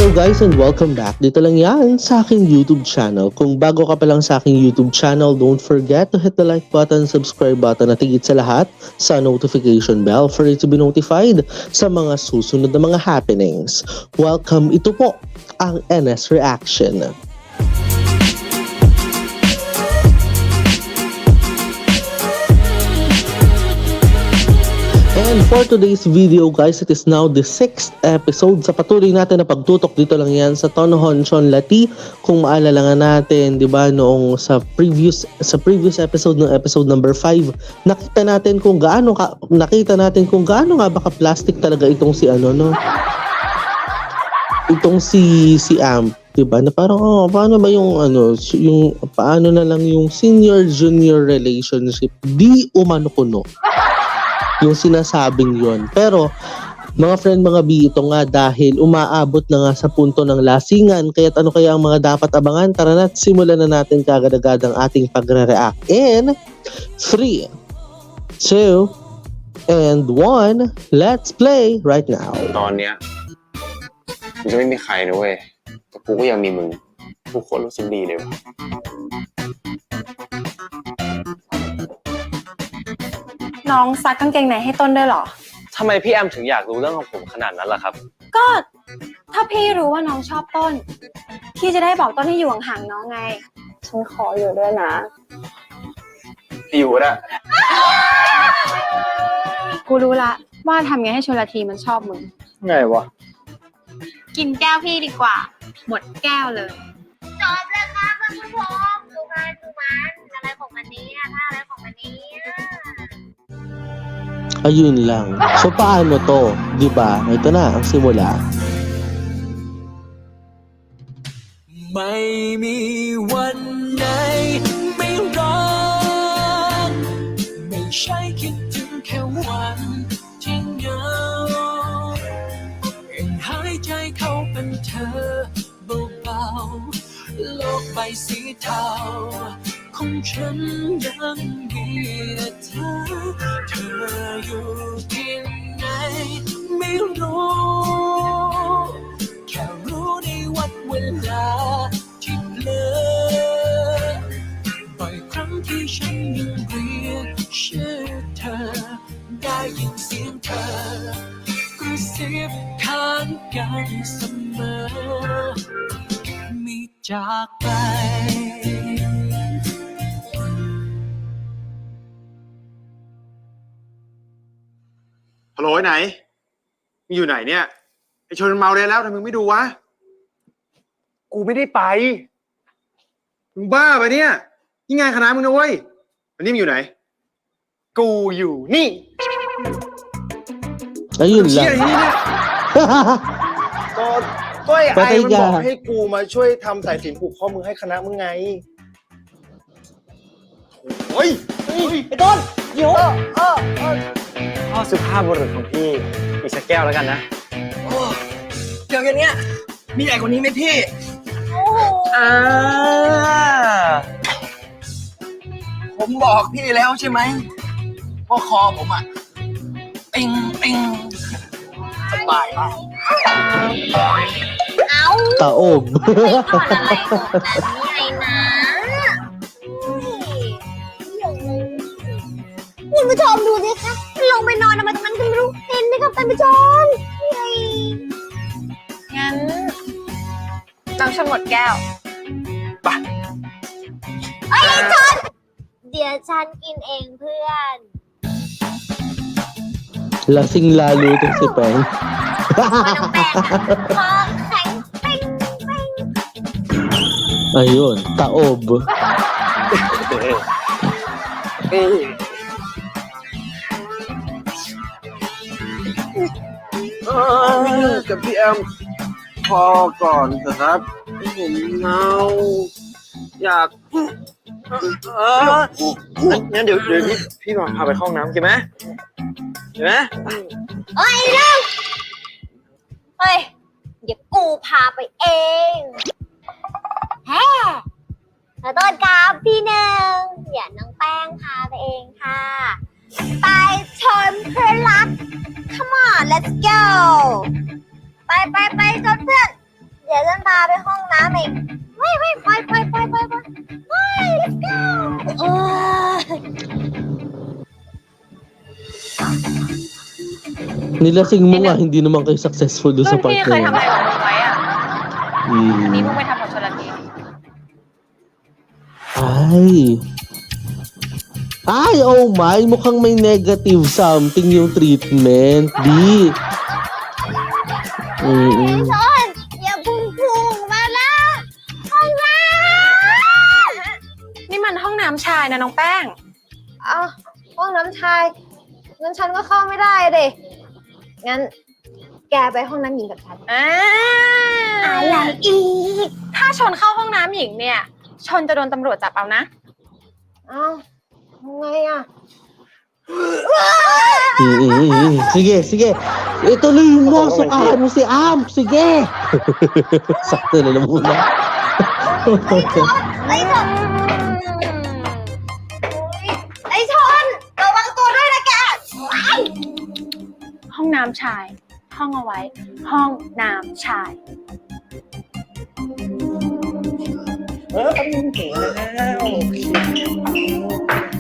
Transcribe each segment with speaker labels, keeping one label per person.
Speaker 1: Hello guys and welcome back. Dito lang yan sa aking YouTube channel. Kung bago ka pa lang sa aking YouTube channel, don't forget to hit the like button, subscribe button at higit sa lahat sa notification bell for you to be notified sa mga susunod na mga happenings. Welcome, ito po ang NS Reaction. And for today's video guys, it is now the 6th episode sa patuloy natin na pagtutok dito lang yan sa Tonhon Chonlati. Kung maalala nga natin, 'di ba, noong sa previous episode ng episode number 5, nakita natin kung gaano nga baka plastic talaga itong si itong si Amp, 'di ba? Na parang paano ba yung yung paano na lang yung senior junior relationship di umano kuno yung sinasabing yon. Pero mga friend, mga B, ito nga dahil umaabot na nga sa punto ng lasingan, kaya't ano kaya ang mga dapat abangan? Tara na, simulan na natin kagad-agad ang ating pagre-react in 3, 2, and 1. Let's play right now.
Speaker 2: ตอนเนี้ยกูจะไม่มีใครนะเว้ยแต่กูก็ยังมีมึงกูโคตรรู้สึกดีเลยว่ะ
Speaker 3: น้องซักกางเกงในให้ต้นด้วยเหรอ
Speaker 2: ทำไมพี่แอมถึงอยากรู้เรื่องของผมขนาดนั้นล่ะครับ
Speaker 3: ก็ถ้าพี่รู้ว่าน้องชอบต้นพี่จะได้บอกต้นให้อยู่ห่างๆน้องไง ฉันขออยู่ด้วยนะ
Speaker 2: อยู่นะ
Speaker 3: กูรู้ละว่าทำไงให้ชลทีมันชอบมึง
Speaker 2: ไงวะ
Speaker 3: กินแก้วพี่ดีกว่า หมดแก้วเลย
Speaker 4: จบแล้วครับท่านผู้ชมดูมันอะไรของมันนี้ท่าอะไรของมันนี้
Speaker 1: Ayun lang. So paano to? 'Di ba? Ito na ang simula.
Speaker 5: ไม่มีวันไหนไม่รักไม่ใช่คิดถึงแค่วันที่เหงายังหายใจเข้าเป็นเธอเบาๆโลกใบสีเทาของฉันยังมีแต่เธออยู่ที่ไหนไม่รู้แค่รู้ในวันเวลาที่เผลอบ่อยครั้งที่ฉันยังเรียกชื่อเธอได้ยินเสียงเธอกระซิบข้างกันเสมอไม่จากไป
Speaker 6: ฮัลโหลไหนมึงอยู่ไหนเนี่ยไอชนมันเมาเลยแล้วทำไมมึงไม่ดูวะ
Speaker 2: กูไม่ได้ไป
Speaker 6: มึงบ้าปะเนี่ยนี่งานคณะมึงนะเว้ยวันนี้มึงอยู่ไหน
Speaker 2: กูอยู่นี่
Speaker 1: Ayun
Speaker 6: เชี่ย
Speaker 1: lang.
Speaker 6: นี่เนี่ย
Speaker 7: ก็ไอ้
Speaker 1: Patay
Speaker 7: มันบอก
Speaker 1: ka.
Speaker 7: ให้กูมาช่วยทำสายสิญจน์ผูกข้อมือให้คณะมึงไง
Speaker 6: โอ้ย
Speaker 7: ไอ้ต้นเดี๋ยว
Speaker 2: พ่อสุภาพบุรุษของพี่อีกสักแก้วแล้วกันนะ
Speaker 7: เดี๋ยวอย่างเนี้ยมีใหญ่กว่านี้ไหมพี่ ผมบอกพี่แล้วใช่ไหมว่าคอผมอ่ะปิงสบายมาก
Speaker 4: เอา
Speaker 1: Taob.
Speaker 4: ก่อนอะไรของแบบนี้ไงนะคุณผู้ชมดูสิคะลงไปนอนทำไมตรงนั้นก็ไม่รู้เห็นไหมครับท่านผู้ชมนี่ไง
Speaker 3: งั้นน้ำชนหมดแก้ว
Speaker 4: เอ้ยชนเดี๋ยวฉันกินเองเพื่อน
Speaker 1: Lasing lalo itong si Peng.
Speaker 4: น้องแป้งคอแข็งเป้ง
Speaker 1: Ayun, taob.
Speaker 7: กับพี่แอมพอก่อนเถอะครับผมเมาอยาก
Speaker 2: งั้นเดี๋ยวพี่พาไปเข้าห้องน้ำกินไหมเห็นไหม
Speaker 4: เอ้ยเร็วเฮ้ยเดี๋ยวกูพาไปเองแฮ่ขอโทษครับพี่หนึ่งเดี๋ยวน้องแป้งพาไปเองค่ะ ไปชนเพื่อนรัก come on let's go ไปชนเพื่อน เดี๋ยวฉันพาไปห้องน้ำเองไม่ไป let's go
Speaker 1: Nilasing mo nga, hindi naman kayo successful doon
Speaker 3: รุ่
Speaker 1: sa
Speaker 3: น
Speaker 1: part
Speaker 3: พี่เค
Speaker 1: na
Speaker 3: ย
Speaker 1: yun.
Speaker 3: ทำอะไรกับมึงไว้อ่ะ
Speaker 1: Hmm.
Speaker 3: นี่มึงไปทำกับชลที
Speaker 1: Ay, oh my, mukhang may negative something yung treatment. Di.
Speaker 4: ชนอย่าพุ่งมาละห้องน้
Speaker 3: นี่มันห้องน้ำชายนะน้องแป้ง
Speaker 4: ำเอาห้องน้ำชายงั้นฉันก็เข้าไม่ได้ดิงั้นแกไปห้องน้ำหญิงกับฉัน อะไรอีก
Speaker 3: ถ้าชนเข้าห้องน้ำหญิงเนี่ย ชนจะโดนตำรวจจับเอานะ
Speaker 4: เอ้าทำไงอ่ะ
Speaker 1: Sige, sige. Ituloy mo, sukahan mo si Am. Sige. Sakto na lang muna.
Speaker 4: ไอ้ชนระวังตัวด้วยนะแก
Speaker 3: ห้องน้ำชาย ห้องเอาไว้ ห้องน้ำชาย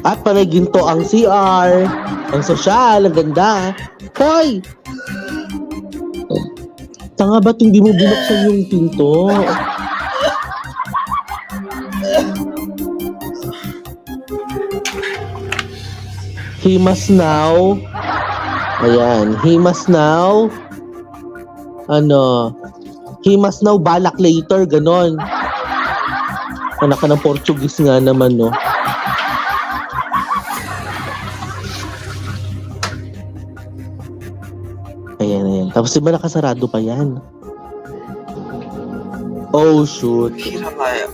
Speaker 1: At pala ginto ang CR. Ang sosyal, ang ganda. Hoy! Tanga ba't hindi mo binuksan yung pinto? He must now. Ayan. He must now. He must now balak later. Ganon. Anak ka ng Portuguese nga naman, no? Ayan, ayan. Tapos diba nakasarado pa yan? Oh, shoot.
Speaker 7: พี่ทำอะไรอ่ะ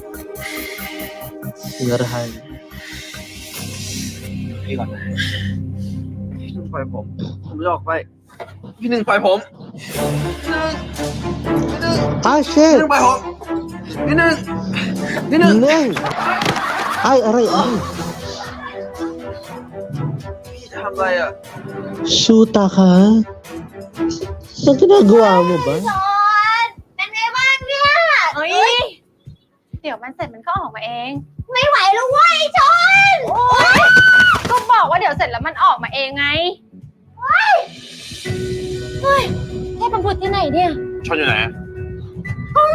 Speaker 1: Ngarahan.
Speaker 7: พี่ก่อนพี่หนึ่งปล่อยผมจะออกไป พี่หนึ่งปล่อยผมพี่
Speaker 1: Ah,
Speaker 7: ห
Speaker 1: shit!
Speaker 7: นึ่งปล่อยผมพี่หนึ่งพี่หนึ่ง
Speaker 1: Nineng! Ay, aray, aray.
Speaker 7: พี่ทำอะไรอ่ะ
Speaker 1: Shoota ka? Saan ginagawa mo ba?
Speaker 4: ชนเป็นไงบ้างเนี่ย
Speaker 3: เฮ้ย เดี๋ยวมันเสร็จมันก็ออกมาเอง
Speaker 4: ไม่ไหวแล้วเว้ยชน
Speaker 3: ก็บอกว่าเดี๋ยวเสร็จแล้วมันออกมาเองไง เฮ้ยเทพบุตรที่ไหนเนี่ย
Speaker 2: ชนอยู่ไหน
Speaker 3: ตอน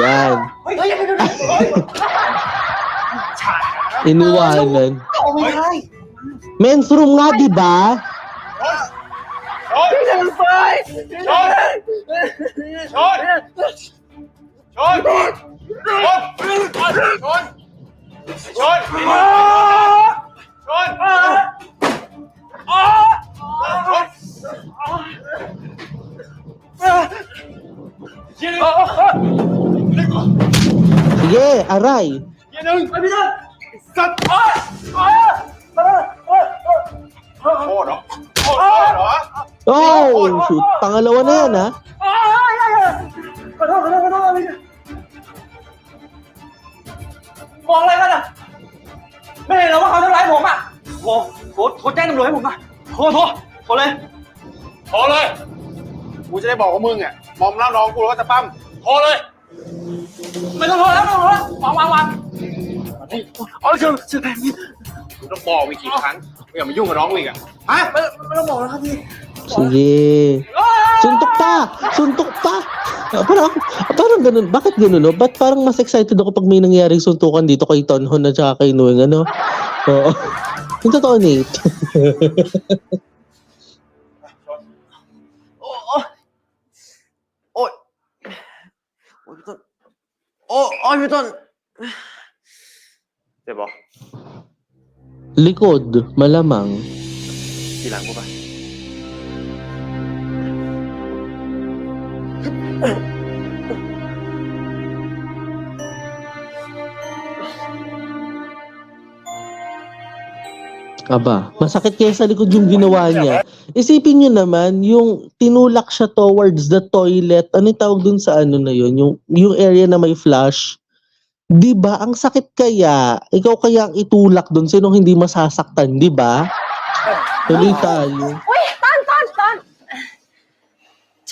Speaker 1: Yan.
Speaker 7: เฮ้ยอย่าไปดูนะ
Speaker 1: Iniwanan.
Speaker 7: เอาไม่ได้
Speaker 1: Men's room nga, di ba?
Speaker 7: พี่หนึ่งไป
Speaker 6: ชน ชน ชน ชน ชน ชน
Speaker 1: Sige, aray.
Speaker 6: หนึ่งไปพี่ต้นสัตว์โทษเหรอโทษเหรอ
Speaker 1: Oh, shoot. Pangalawa na yan, ha?
Speaker 7: ขอโทษพี่มองอะไรกันอ่ะไม่เห็นเหรอว่าเขาทำร้ายผมอ่ะโทรแจ้งตำรวจให้ผมอ่ะโทรเลย
Speaker 6: โทรเลย กูจะได้บอกว่ามึงอ่ะมอมเล่าน้องกูแล้วก็จะปั้มโทรเลย
Speaker 7: ไม่ต้องโทรแล้ววางอ๋อเชิญแบบนี้
Speaker 6: กูต้องบอกมีกี่ครั้งมึงอย่ามายุ่งกับน้องกูอีกอ่ะ ฮะ
Speaker 7: ไม่ต้องบอกแล้วครับพี่
Speaker 1: Sige. Suntok pa! Suntok pa! Parang ganun. Bakit ganun, no? Ba't parang mas excited ako pag may nangyaring suntukan dito kay Tonhon at saka kay Nueng, ano? Oo. Yung totoo, Nate.
Speaker 7: โอ้พี่ต้นพี่ต้น
Speaker 2: เจ็บบอก
Speaker 1: Likod, malamang.
Speaker 2: ทีหลังกูปะ
Speaker 1: Aba, masakit kaya sa likod yung ginawa niya. Isipin nyo naman, yung tinulak siya towards the toilet, ano yung tawag dun sa ano na yun, yung area na may flush. Di ba? Ang sakit kaya, ikaw kaya ang itulak dun, sinong hindi masasaktan, di ba? Tuloy tayo.
Speaker 3: Uy, Ton!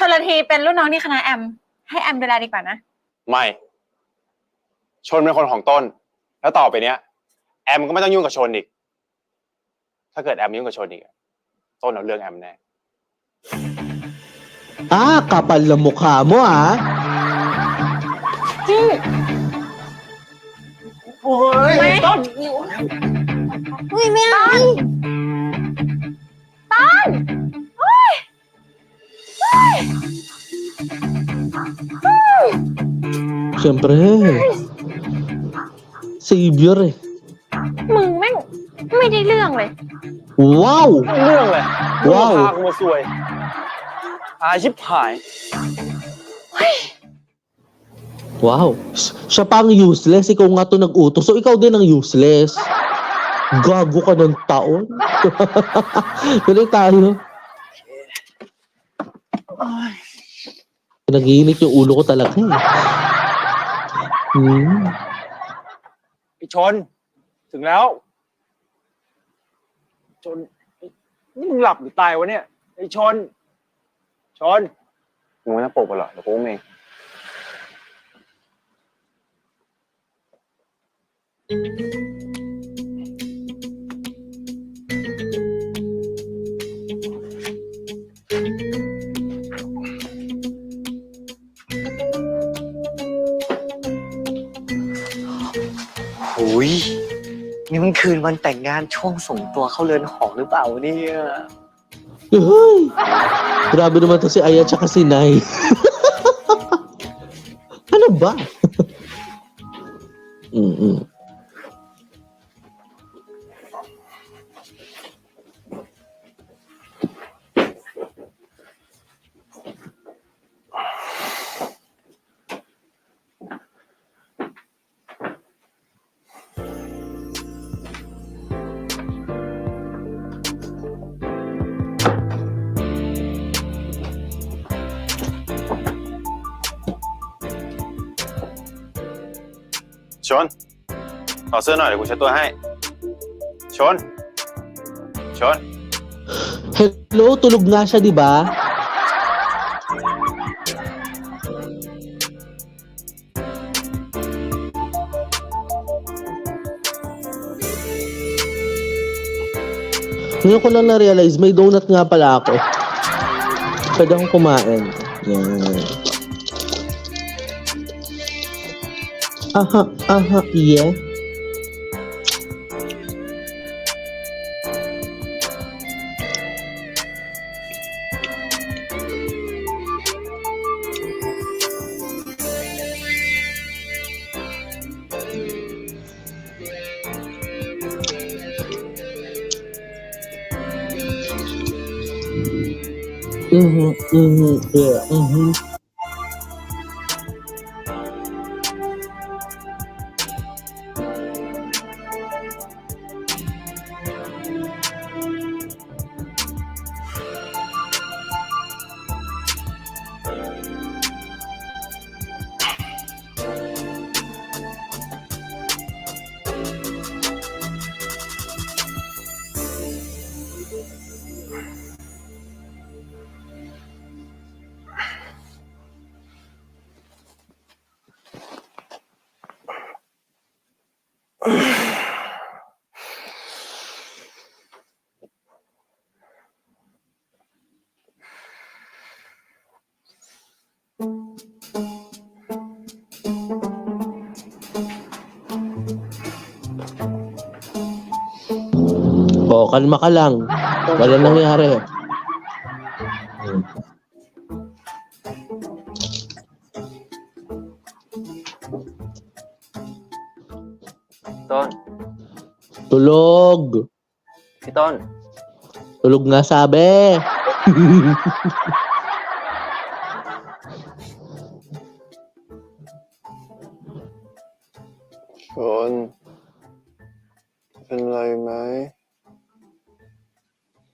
Speaker 3: ชลทีเป็นรุ่นน้องที่คณะแอม ให้แอมดูแลดีกว่านะ
Speaker 2: ไม่ ชนเป็นคนของต้น แล้วต่อไปเนี้ย แอมก็ไม่ต้องยุ่งกับชนอีก ถ้าเกิดแอมยุ่งกับชนอีกอะต้นเอาเรื่องแอมแน่
Speaker 1: Kapal na mukha mo, ah.
Speaker 7: โอ้ยต้น
Speaker 4: อุ้ยไม่เอา
Speaker 1: Siyempre. Savior eh.
Speaker 3: มึงแม่งไม่ได้เรื่องเลย
Speaker 1: Wow!
Speaker 2: เรื่องเลย
Speaker 1: ว้าว
Speaker 2: พากูมาซวยอาชิบหาย
Speaker 1: Wow. Siya pa ang useless. Ikaw nga to nag-utos. So, ikaw din ang useless. Gago ka ng taon. Tuloy tayo. Nag-iinit yung ulo ko talaga eh.
Speaker 2: ไอ้ชน ถึงแล้ว ชน นี่มึงหลับหรือตายวะเนี่ย ไอ้ชน ชน มึงไม่ต้องปลุกมันหรอกเดี๋ยวกูอุ้มเอง
Speaker 7: หุยนี่มันคืนวันแต่งงานช่วงส่งตัวเข้าเรือนหอหรือเปล่าเนี่ย
Speaker 1: Ay, grabe naman to si Aya tsaka si Nay. Ano ba?
Speaker 2: ชน ต่อดเสื้อหน่อยเดี๋ยวกูเช็ดตัวให้ ชน ชน
Speaker 1: Hello, tulog nga siya, di ba? Ngayon ko lang na-realize, may donut nga pala ako. Pwede akong kumain. Yan. Aha, yeah. Yeah, Oh, kalma ka lang. Wala nangyari.
Speaker 7: Ton,
Speaker 1: Tulog.
Speaker 7: si Ton.
Speaker 1: Tulog nga sabi.
Speaker 2: ชน เป็นไรไหม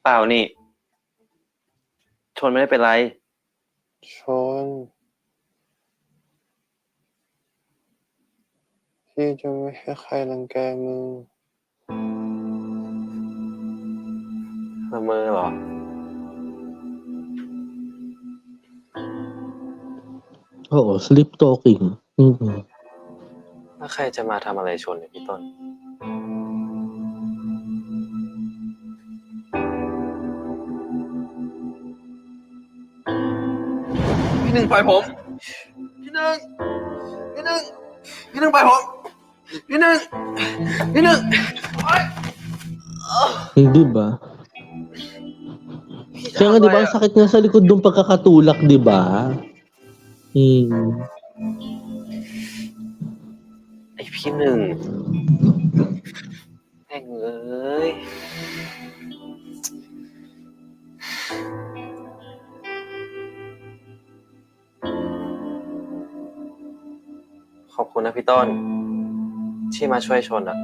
Speaker 7: เปล่านี่ ชนไม่ได้เป็นไร
Speaker 2: ชน พี่จะไม่ให้ใครรังแกมึง
Speaker 7: ละเมอเหรอ
Speaker 1: Oo, sleep talking. Mm.
Speaker 8: แล้วใครจะมาทำอะไรชนเนี่ยพี่ต้น
Speaker 7: พี่หนึ่งปล่อยผม พี่หนึ่งพี่หนึ่งพี่หนึ่งปล่อยผม พี่หนึ่งพี่หนึ่ง
Speaker 1: Hindi ba? Kaya nga, di ba, ang sakit nga sa likod ng pagkakatulak, di ba? Hmm.
Speaker 8: ไอพี่หนึ่งแม่งเอ้ย ขอบคุณนะพี่ต้น ที่มาช่วยชนอ่ะ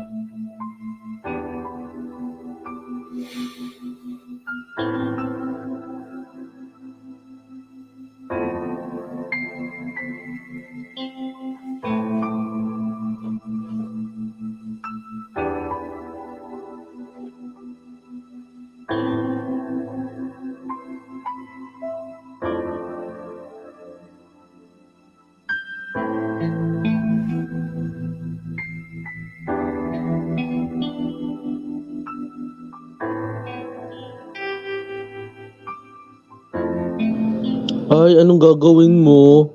Speaker 1: Ay, anong gagawin mo?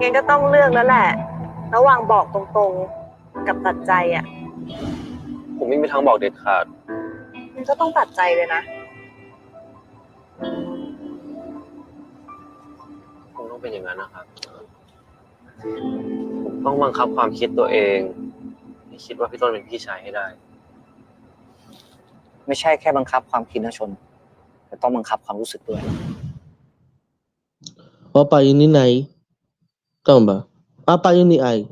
Speaker 9: งั้นก็ต้องเลือกแล้วแหละ ระหว่างบอกตรงๆ กับตัดใจอ่ะ
Speaker 8: ผมไม่มีทางบอกเด็ดขาด
Speaker 9: มันก็ต้องตัดใจเลยนะ
Speaker 8: คงต้องเป็นอย่างนั้นนะครับ ผมต้องบังคับความคิดตัวเองให้คิดว่าพี่ต้นเป็นพี่ชายให้ได้
Speaker 10: ไม่ใช่แค่บังคับความคิดนะชน แต่ต้องบังคับความรู้สึกด้วย
Speaker 1: Papayo ni Nay. Tama ba? Papayo ni Ay.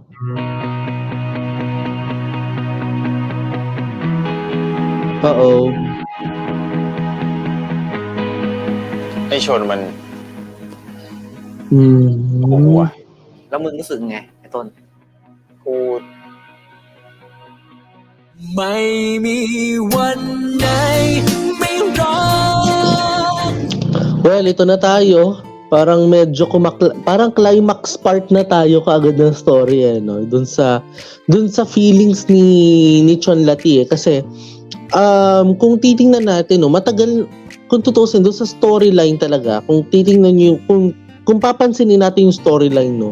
Speaker 1: Oo.
Speaker 2: ไอ้ชนมัน
Speaker 1: Hmm.
Speaker 2: โอ้โหอะ
Speaker 10: แล้วมึงรู้สึกไงไอ้ต้น
Speaker 2: กู
Speaker 5: ไม่มีวันไหนไม่ร้อง
Speaker 1: Well, ito na tayo. Parang medyo parang climax part na tayo kaagad ng story no. Dun sa feelings ni Chon Lati kasi kung titingnan natin no, matagal kung tutusin dun sa storyline talaga, kung titingnan niyo kung papansinin natin yung storyline no.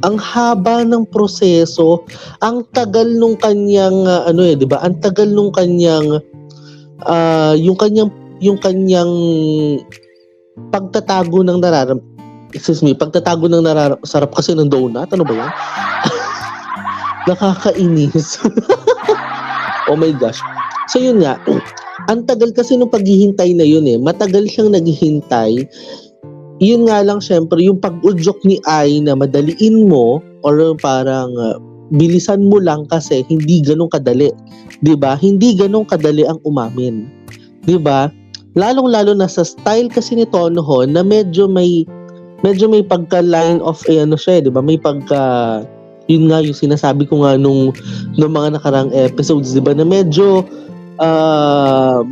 Speaker 1: Ang haba ng proseso, ang tagal nung kanyang 'di ba? Ang tagal nung kanyang yung kanyang pagtatago ng pagtatago ng sarap kasi ng donut, ano ba 'yan? Nakakainis. Oh my gosh. So yun nga, ang tagal kasi nung paghihintay na yun matagal siyang naghihintay. Yun nga lang syempre yung pag-udyok ni Ai na madaliin mo or parang bilisan mo lang kasi hindi ganun kadali. 'Di ba? Hindi ganun kadali ang umamin. 'Di ba? Lalong-lalo na sa style kasi ni Tonhon na medyo may pagka line of siya, 'di ba? May pagka yun nga yung sinasabi ko nga nung mga nakarang episodes, 'di ba? Na medyo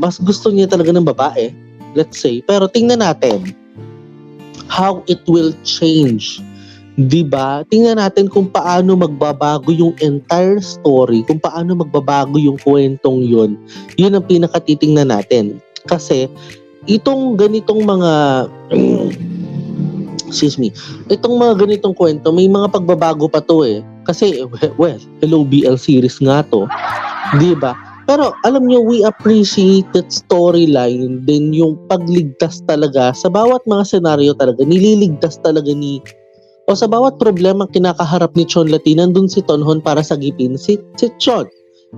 Speaker 1: mas gusto niya talaga ng babae, let's say. Pero tingnan natin how it will change. 'Di ba? Tingnan natin kung paano magbabago yung entire story, kung paano magbabago yung kwentong yun. Yun ang pinakatitingnan natin. Kasi itong ganitong mga itong mga ganitong kwento, may mga pagbabago pa to Kasi well, hello BL series nga to. 'Di ba? Pero alam niyo, we appreciate that storyline din, yung pagligtas talaga sa bawat mga senaryo talaga, nililigtas talaga o sa bawat problema kinakaharap ni Chon Lati, nandun si Tonhon para sagipin si Chon.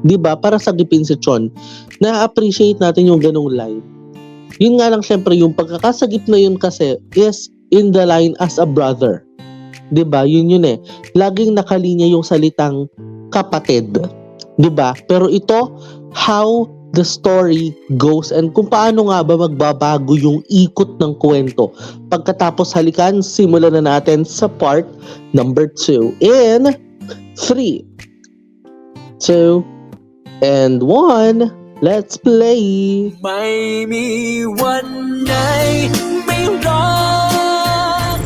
Speaker 1: 'Di ba? Para sagipin si Chon. Na-appreciate natin yung ganung line. Yun nga lang syempre yung pagkakasagip na yun kasi is in the line as a brother. 'Di ba? Yun laging nakalinya yung salitang kapatid. 'Di ba? Pero ito, how the story goes and kung paano nga ba magbabago yung ikot ng kwento. Pagkatapos halikan, simulan na natin sa part number 2 in 3, 2, and 1, let's play!
Speaker 5: ไม่มีวันไหนไม่ร้อง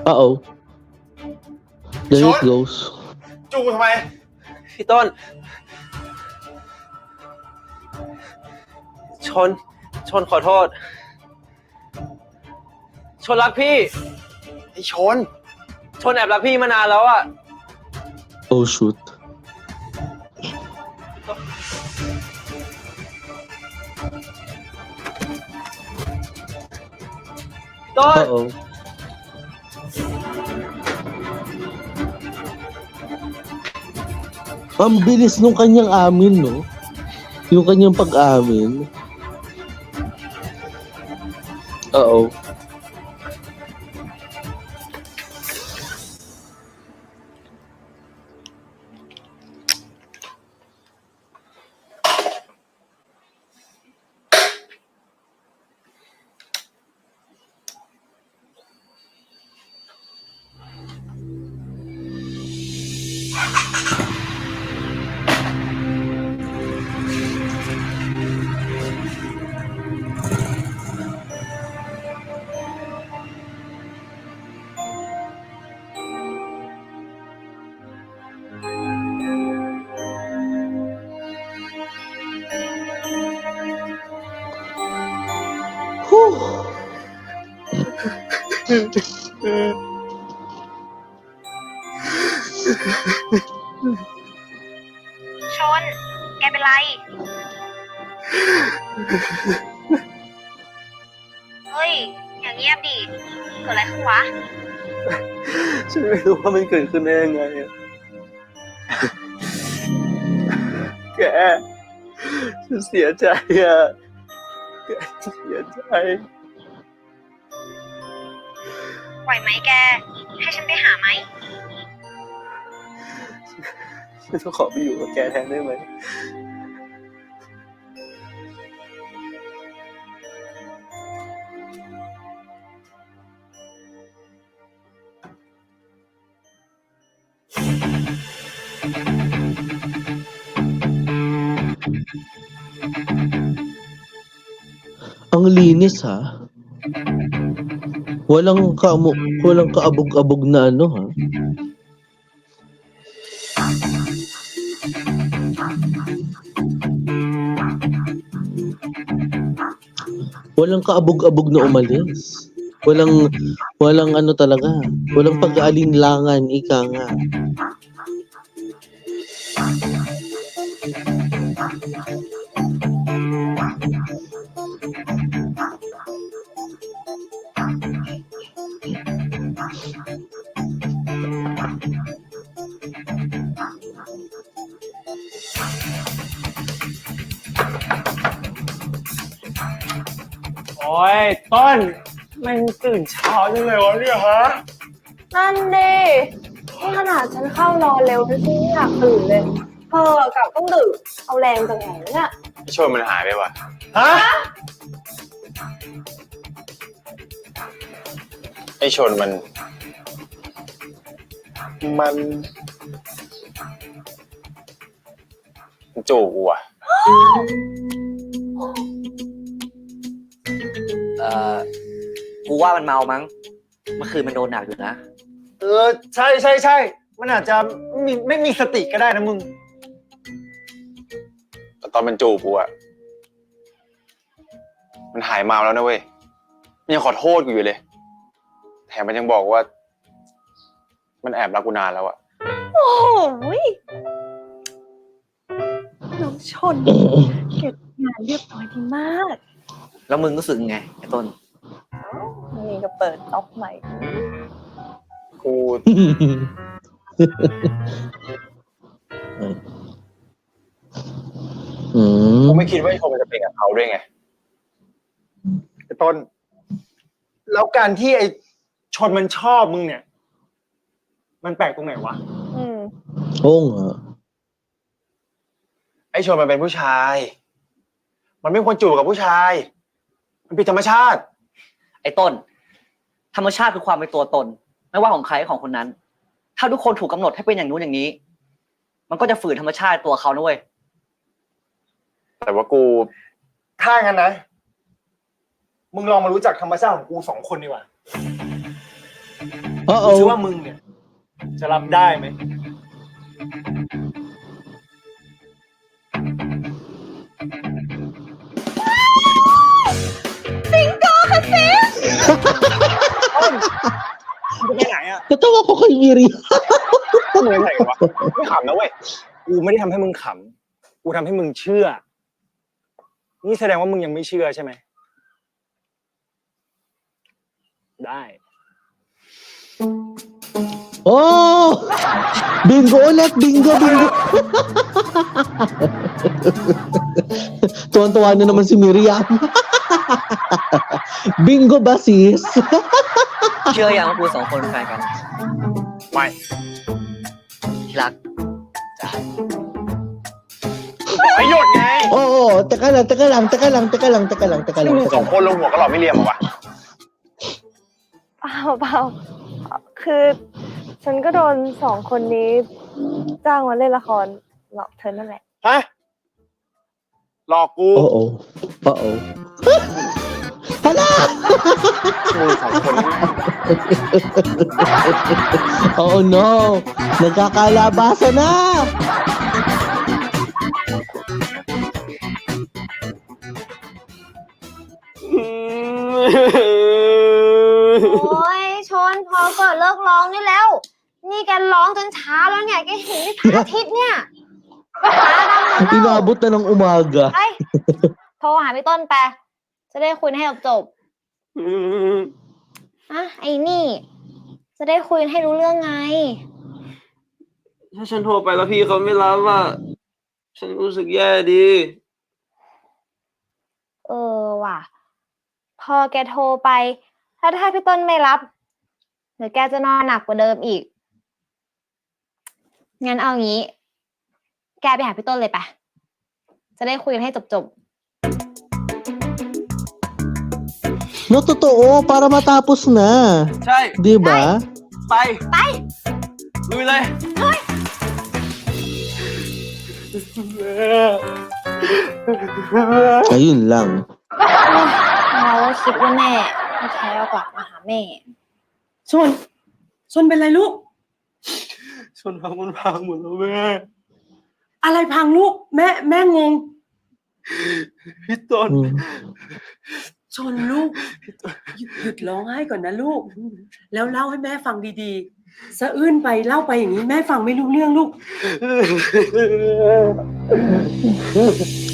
Speaker 1: Uh-oh. There
Speaker 6: Short.
Speaker 1: it goes.
Speaker 6: จูทำไม
Speaker 8: พี่ต้น ชนขอโทษ ชนรักพี่
Speaker 6: ไอ้ชน
Speaker 8: ชนแอบรักพี่มานานแล้วอะ
Speaker 1: Oh shoot.
Speaker 8: ต้น
Speaker 1: Uh-oh. Ang bilis nung kanyang amin, no? Yung kanyang pag-amin. Uh-oh. Whew.
Speaker 4: ชน แกเป็นไร เฮ้ย อย่างเงียบดิ เกิดอะไรขึ้นวะ
Speaker 8: ฉันไม่รู้ว่ามันเกิดขึ้นได้ยังไงอะแก ฉันเสียใจอะแกเสียใจ
Speaker 4: ไหวไหมแก ให้ฉันไปหาไหม
Speaker 8: ฉันจะขอไปอยู่กับแกแทนได้ไหม
Speaker 1: Ang linis, ha? Walang kaabog-abog na ano, ha? Walang kaabog-abog na umalis. Walang ano talaga. Walang pag-aalinlangan, ika nga.
Speaker 2: โอ้ยต้นมันตื่นเช้าจังเลยวะเนี่ยฮะ
Speaker 9: นั่นดินี่ขนาดฉันเข้านอนเร็วฉันไม่อยากตื่นเลยเธอกลับต้องดื่มเอาแรงจากไหนเนี่ย
Speaker 2: ไอ้ชนมันหายไปวะฮะไอ้ชนมันจูบกูอะ
Speaker 10: กูว่ามันเมามั้ง เมื่อคืนมันโดนหนักอยู่นะ
Speaker 7: ใช่ มันอาจจะไม่มีสติก็ได้นะมึง
Speaker 2: แต่ตอนมันจูบกูอะมันหายเมาแล้วนะเว้ยมันยังขอโทษกูอยู่เลย แถมมันยังบอกว่า มันแอบรักกูนานแล้วอะ
Speaker 9: โอ้ยน้องชนเก็บงานเรียบร้อยดีมาก
Speaker 10: แล้วมึงรู้สึกไงไอ้ต้น
Speaker 9: นี่ก็เปิดจ็อบใหม่
Speaker 2: กู กูไม่คิดว่าไอ้ชนมันจะเป็นกับเขาด้วยไง
Speaker 7: ไอ้ต้น แล้วการที่ไอ้ชนมันชอบมึงเนี่ย มันแปลกตรงไหนวะ
Speaker 1: Oo nga.
Speaker 2: ไอ้ชนมันเป็นผู้ชาย มันไม่ควรจูบกับผู้ชาย มันผิดธรรมชาติ
Speaker 10: ไอ้ต้น ธรรมชาติคือความเป็นตัวตน ไม่ว่าของใครของคนนั้น ถ้าทุกคนถูกกำหนดให้เป็นอย่างนู้นอย่างนี้ มันก็จะฝืนธรรมชาติตัวเขานะเว้ย
Speaker 2: แต่ว่ากู
Speaker 7: ถ้างั้นนะ มึงลองมารู้จักธรรมชาติของกู2 คนดีกว่า
Speaker 1: Uh-oh
Speaker 8: ดูสิว่ามึงเนี่ย จะรับได้ไหม
Speaker 2: จะไปไหนอ่ะ
Speaker 1: Natawa ko kay Miri.
Speaker 2: พวกมึงเป็นใครกันวะไม่ขำนะเว้ย กูไม่ได้ทำให้มึงขำ กูทำให้มึงเชื่อ นี่แสดงว่ามึงยังไม่เชื่อใช่ไหม ได้
Speaker 1: Oh! Bingo ulit! Bingo! Tuwan-tuwa na naman si Miriam. Bingo ba, sis?
Speaker 10: เชื่อยังว่ากูสองคนเป็นแฟนกัน
Speaker 2: ไม่
Speaker 10: ที่รัก
Speaker 2: ไม่หยุดไง
Speaker 1: Oo, teka lang.
Speaker 2: นี่มึงสองคนลงหัวกระหล่อไม่เรียมเหรอวะ
Speaker 9: เปล่าคือ ฉันก็โดนสองคนนี้ จ้างมาเล่นละครหลอกเธอนั่นแหละ
Speaker 2: ฮะ หลอกกู
Speaker 1: Oo. Hala!
Speaker 2: มึงสองคนนี่
Speaker 1: Oh no! Nagkakalabasan na!
Speaker 4: โอ้ยชนพอเกิดเลิกร้องนี่แล้ว นี่แกร้องจนเช้าแล้วเนี่ย แกเห็นที่พระอาทิตย์เนี่ยตาดำหมดแล้ว
Speaker 1: Inabot na ng umaga.
Speaker 4: ไปโทรหาพี่ต้นไป จะได้คุยให้จบอ่ะไอ้นี่ จะได้คุยให้รู้เรื่องไง
Speaker 8: ถ้าฉันโทรไปแล้วพี่เขาไม่รับอ่ะ ฉันรู้สึกแย่ดี
Speaker 4: ว่ะ พอแกโทรไป ถ้าพี่ต้นไม่รับเดี๋ยวแกจะนอนหนักกว่าเดิมอีก งั้นเอางี้ แกไปหาพี่ต้นเลยไป จะได้คุยกันให้จบ
Speaker 1: No, totoo. Para matapos na.
Speaker 8: ใช่
Speaker 1: Di ba?
Speaker 8: ไปลุยเลย
Speaker 1: Ayun lang.
Speaker 4: เราก็คิดว่าแม่ไม่แท้ก็กลับมาหาแม่
Speaker 11: ชนเป็นไรลูก
Speaker 8: ชนพังมันพังหมดแล้วแม่
Speaker 11: อะไรพังลูก แม่งง
Speaker 8: พี่ต้น
Speaker 1: Hmm.
Speaker 11: ชนลูก หยุดร้องไห้ก่อนนะลูก แล้วเล่าให้แม่ฟังดีๆ สะอื้นไปเล่าไปอย่างนี้แม่ฟังไม่รู้เรื่องลูก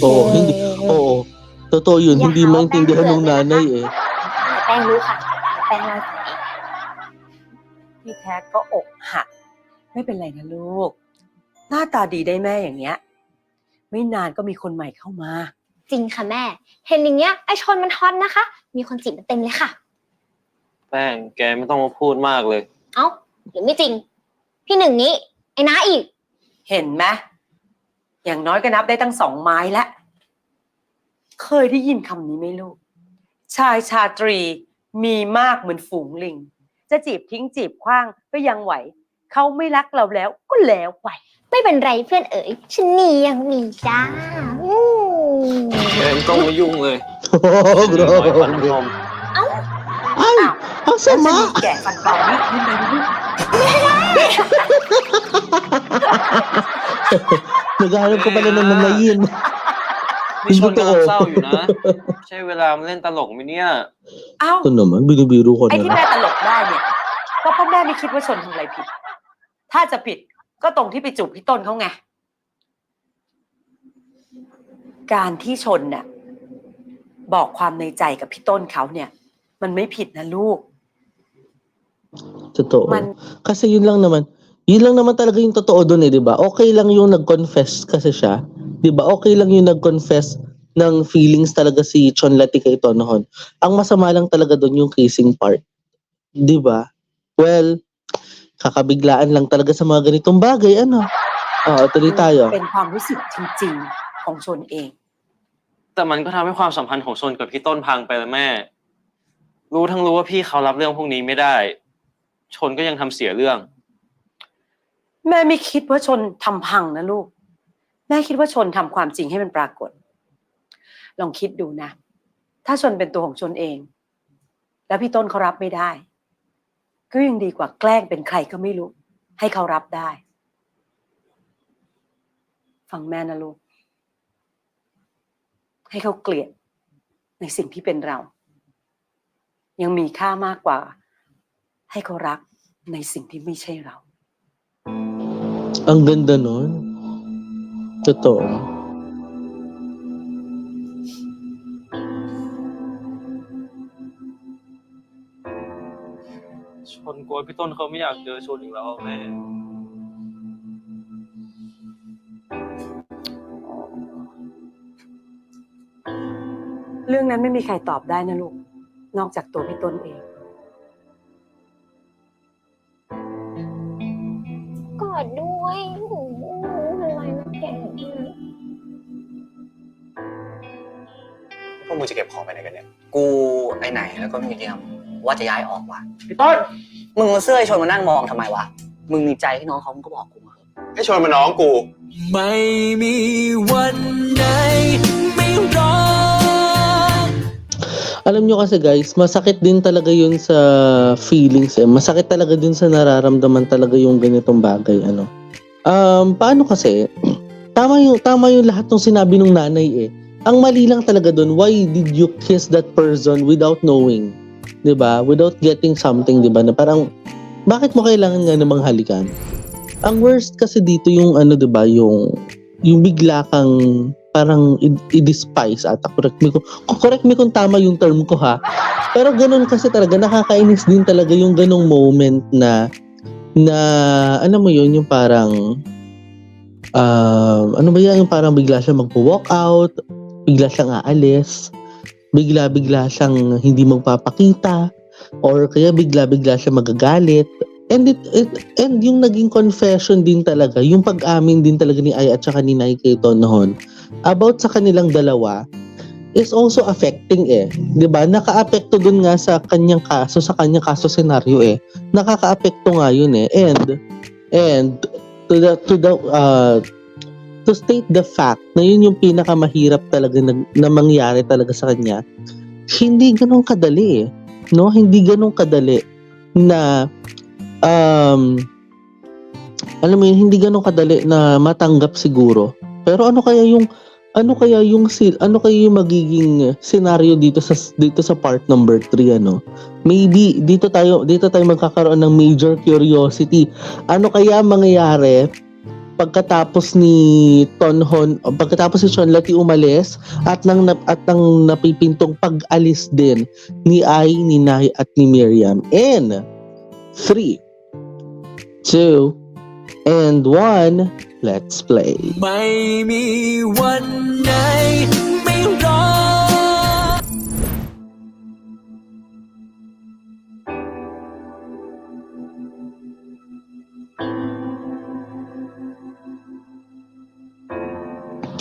Speaker 1: Oo, hindi. Oo. Totoo yun. Hindi maintindihan ng nanay eh.
Speaker 4: แป้งรู้ค่ะ แป้งเล่าให้ฟังเอง
Speaker 11: พี่แท็กก็อกหัก ไม่เป็นไรนะลูก หน้าตาดีได้แม่อย่างเงี้ย ไม่นานก็มีคนใหม่เข้ามา
Speaker 4: จริงค่ะแม่ เห็นอย่างเงี้ยไอชนมันฮอตนะคะ มีคนจีบมันเต็มเลยค่ะ
Speaker 8: แป้งแกไม่ต้องมาพูดมากเลย
Speaker 4: เอ้าหรือไม่จริง พี่หนึ่งนี้ ไอ้น้าอีก
Speaker 11: เห็นไหมอย่างน้อยก็นับได้ตั้ง2 ไม้แล้ว เคยได้ยินคำนี้ไหมลูก ชายชาตรีมีมากเหมือนฝูงลิง จะจีบทิ้งจีบขว้างก็ยังไหว เขาไม่รักเราแล้วก็แล้วไป
Speaker 4: ไม่เป็นไรเพื่อนเอ๋ยฉันนี่ยังมีจ้า
Speaker 8: แกไม่ต้องมายุ่งเลย
Speaker 1: Oh,
Speaker 8: น้อยกว่าน้ำน
Speaker 1: grabe.
Speaker 8: ม
Speaker 1: Ay,
Speaker 11: อ้าว
Speaker 1: ang
Speaker 11: แล้วจะมี
Speaker 1: sama.
Speaker 11: แก่ฟันเบานี่ขึ้นไปลูก
Speaker 1: Naghahanap ko pala ng nanayin.
Speaker 8: นี่ชนกำลังเศร้าอยู่นะ ใช่เวลามาเล่นตลกไหมเนี่ย
Speaker 11: อ้าว
Speaker 1: Ito naman, binibiro ko
Speaker 11: ไอ้
Speaker 1: na
Speaker 11: ที่
Speaker 1: lang.
Speaker 11: แม่ตลกได้เนี่ยก็เพราะแม่ไม่คิดว่าชนทำอะไรผิด ถ้าจะผิดก็ตรงที่ไปจูบพี่ต้นเขาไง การที่ชนเนี่ยบอกความในใจกับพี่ต้นเขาเนี่ย มันไม่ผิดนะลูก
Speaker 1: Totoo.
Speaker 11: Man-
Speaker 1: Kasi yun lang naman talaga yung totoo doon eh, di ba? Okay lang yung nag-confess kasi siya. Di ba? Okay lang yung nag-confess ng feelings talaga si Chon Lati kay Tonohon. Ang masama lang talaga doon yung kissing part. Di ba? Well, kakabiglaan lang talaga sa mga ganitong bagay, ano? Tuloy tayo.
Speaker 11: เป็นความรู้สึกจริงๆของชนเอง
Speaker 8: แต่มันก็ทำให้ความสัมพันธ์ของชนกับพี่ต้นพังไปแล้วแม่ รู้ว่าพี่เขารับเรื่องพวกนี้ไม่ได้ ชนก็ยังทำเสียเรื่อง
Speaker 11: แม่ไม่คิดว่าชนทำพังนะลูก แม่คิดว่าชนทำความจริงให้มันปรากฏ ลองคิดดูนะ ถ้าชนเป็นตัวของชนเอง แล้วพี่ต้นเขารับไม่ได้ ก็ยังดีกว่าแกล้งเป็นใครก็ไม่รู้ ให้เขารับได้ ฟังแม่นะลูก ให้เขาเกลียดในสิ่งที่เป็นเรา ยังมีค่ามากกว่า ให้เขารักในสิ่งที่ไม่ใช่เรา
Speaker 1: Ang ganda nun. Totoo.
Speaker 8: ชนกลัวพี่ต้นเขาไม่อยากเจอชนอีกแล้วแม่
Speaker 11: เรื่องนั้นไม่มีใครตอบได้นะลูก นอกจากตัวพี่ต้นเอง
Speaker 4: กอดด้วยอะไรนะแก
Speaker 2: พวกมึงจะเก็บของไปไหนกันเนี่ย
Speaker 10: กูไปไหนแล้วก็มีเรียมว่าจะย้ายออกว่ะพี่ต้นมึงเอาเสื้อไอ้ชนมานั่งมองทำไมวะ มึงมีใจให้น้องเขามึงก็บอกกูมาเถอะ
Speaker 2: ให้ชนมาน้องกู
Speaker 5: ไม่มีวันไหนไม่รอ
Speaker 1: Alam nyo kasi guys, masakit din talaga yun sa feelings eh. Masakit talaga din sa nararamdaman talaga yung ganitong bagay. Ano. Paano kasi, tama yung lahat ng sinabi ng nanay eh. Ang mali lang talaga dun, why did you kiss that person without knowing? 'Di ba? Without getting something, 'di ba? Na parang, bakit mo kailangan nga namang halikan? Ang worst kasi dito yung ano, 'di ba? Yung bigla kang parang i-despise ata. Correct me kung tama yung term ko ha. Pero ganun kasi talaga, nakakainis din talaga yung ganung moment na ano mo yun, yung parang ano ba yan, yung parang bigla siyang magpo-walk out, bigla siyang aalis, bigla siyang hindi magpapakita, or kaya bigla siya magagalit. And and yung naging confession din talaga, yung pag-amin din talaga ni Ai at saka ni Nai kay Ton noon about sa kanilang dalawa is also affecting eh. 'Di ba? Naka-apekto dun nga sa kanyang kaso scenario eh. Nakaka-apekto nga yun eh. And to state the fact na yun yung pinakamahirap talaga na mangyari talaga sa kanya, hindi ganun kadali eh. No? Hindi ganun kadali na alam mo yun, hindi ganun kadali na matanggap siguro. Pero ano kaya yung magiging scenario dito sa part number 3 ano? Maybe dito tayo magkakaroon ng major curiosity. Ano kaya mangyayari pagkatapos ni Sean Lati umalis at nang napipintong pag-alis din ni Ai, ni Nai at ni Miriam. In 3, 2, and 1, let's play.
Speaker 5: ไม่มีวันไหนไม่รอ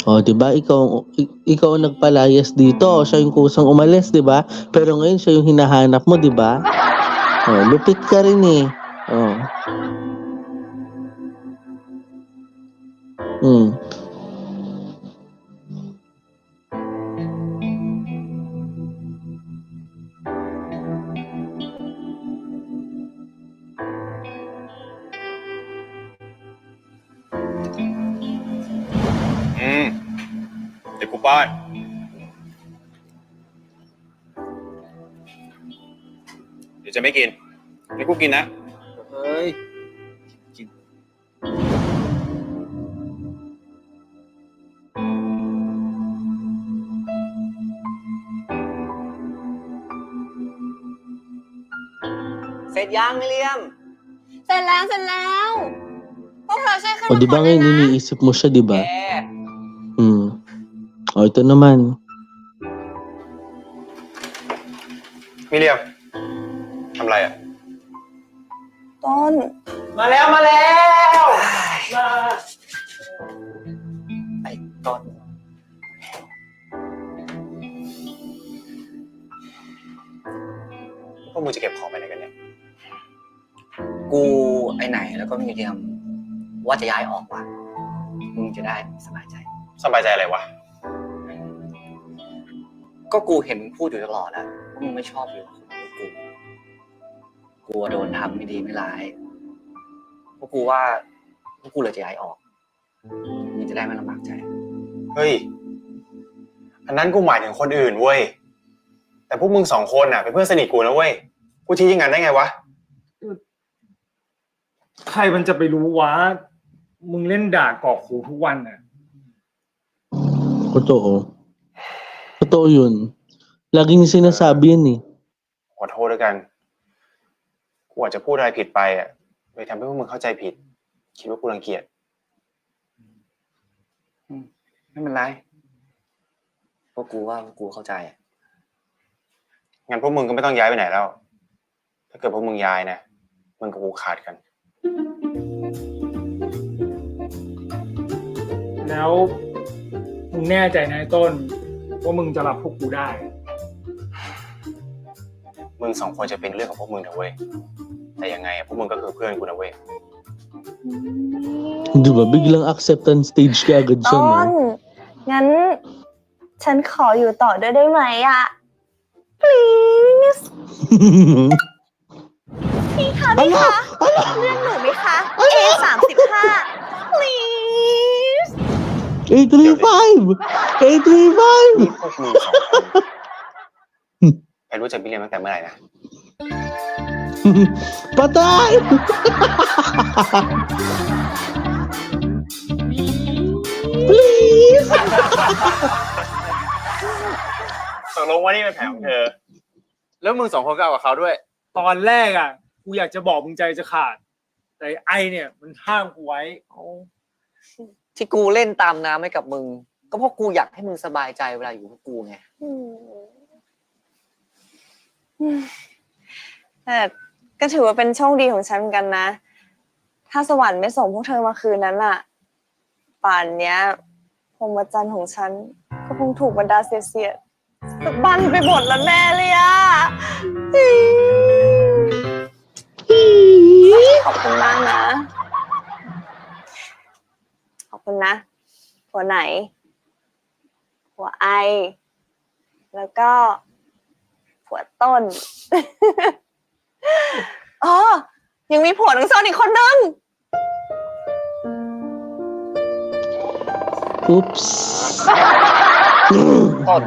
Speaker 1: Oh, 'di ba? Ikaw ang nagpalayas dito, siya yung kusang umalis, 'di ba? Pero ngayon siya yung hinahanap mo, 'di ba? Oh, lupit ka rin eh. Oh.
Speaker 2: เดี๋ยวกูป้อนเดี๋ยวจะไม่กินเดี๋ยวกูกินนะ
Speaker 8: เฮ้ย
Speaker 10: เสร็จยังมิเรียม
Speaker 4: เสร็จแล้วพวกเราช่วยขึ้น
Speaker 1: O, 'di ba
Speaker 4: มาก่อน
Speaker 1: ngayon
Speaker 4: เลยนะ
Speaker 1: iniisip mo siya, 'di ba?
Speaker 10: แก
Speaker 1: O, ito naman.
Speaker 2: มิเรียมทำอะไรอ่ะ
Speaker 9: ต้น
Speaker 11: มาแล้ว
Speaker 10: ไอ้ต้น
Speaker 2: พวกมึงจะเก็บของไปไหนกันเนี่ย
Speaker 10: กูไปไหนแล้วก็มีเรียมว่าจะย้ายออกว่ะ มึงจะได้สบายใจ
Speaker 2: สบายใจอะไรวะ
Speaker 10: ก็กูเห็นมึงพูดอยู่ตลอดอะว่ามึงไม่ชอบอยู่กับคนแบบกู กลัวโดนทำไม่ดีไม่ร้ายพวกกูว่าพวกกูเลยจะย้ายออกนี่จะได้ไม่ลำบากใจ
Speaker 2: เฮ้ย อันนั้นกูหมายถึงคนอื่นเว้ย แต่พวกมึง2 คนเป็นเพื่อนสนิทกูนะเว้ย กูทิ้งอย่างนั้นได้ไงวะ
Speaker 12: ใครมันจะไปรู้วะ มึงเล่นด่ากอกหูทุกวันน่ะ
Speaker 1: Totoo. Totoo yun. Lagi niya sinasabi yan eh.
Speaker 2: ขอโทษด้วยกัน กูอาจจะพูดอะไรผิดไปเลยทำให้พวกมึงเข้าใจผิด คิดว่ากูรังเกียจ
Speaker 10: ไม่เป็นไรพวกกูว่าพวกกูเข้าใจ
Speaker 2: งั้นพวกมึงก็ไม่ต้องย้ายไปไหนแล้ว ถ้าเกิดพวกมึงย้ายนะมึงกับกูขาดกัน
Speaker 12: แล้วมึงแน่ใจนะไอ้ต้นว่ามึงจะรับพวกกูได้
Speaker 2: มึง2 คนจะเป็นเรื่องของพวกมึงนะเว้ย แต่ยังไงพวกมึงก็คือเพื่อนกูนะเว้ย
Speaker 1: Di ba? Biglang acceptance stage ka agad siya,
Speaker 9: ต้น
Speaker 1: no?
Speaker 9: งั้น ฉันขออยู่ต่อด้วยได้ไหมอ่ะ please พี่คะพี่คะเรื่องหนูไหมคะ A35 please
Speaker 1: 835! 835!
Speaker 2: พวกมึง2 คนไปรู้จักพี่เลี้ยงตั้งแต่เมื่อไหร่นะ
Speaker 1: Patay! Please!
Speaker 2: ตกลงว่านี่เป็นแผนของเธอ
Speaker 8: แล้วมึง2 คนก็เอากับเขาด้วย
Speaker 12: ตอนแรกกูอยากจะบอกมึงใจจะขาด แต่ไอเนี่ยมันห้ามกูไว้
Speaker 10: ที่กูเล่นตามน้ำให้กับมึง ก็เพราะกูอยากให้มึงสบายใจเวลาอยู่กับกูไง
Speaker 9: แต่ก็ถือว่าเป็นโชคดีของฉันเหมือนกันนะ ถ้าสวรรค์ไม่ส่งพวกเธอมาคืนนั้นล่ะ ป่านเนี้ยพรหมจรรย์ของฉัน ก็คงถูกบรรดาเสียๆสะบันไปหมดแล้วแน่เลยอ่ะ ขอบคุณมากนะ ขอบคุณนะ หัวไหน หัวไอ แล้วก็ผัวต้น อ๋อ ยังมีผัวน้องโซนอีกคนนึง
Speaker 1: Oops.
Speaker 10: ต้น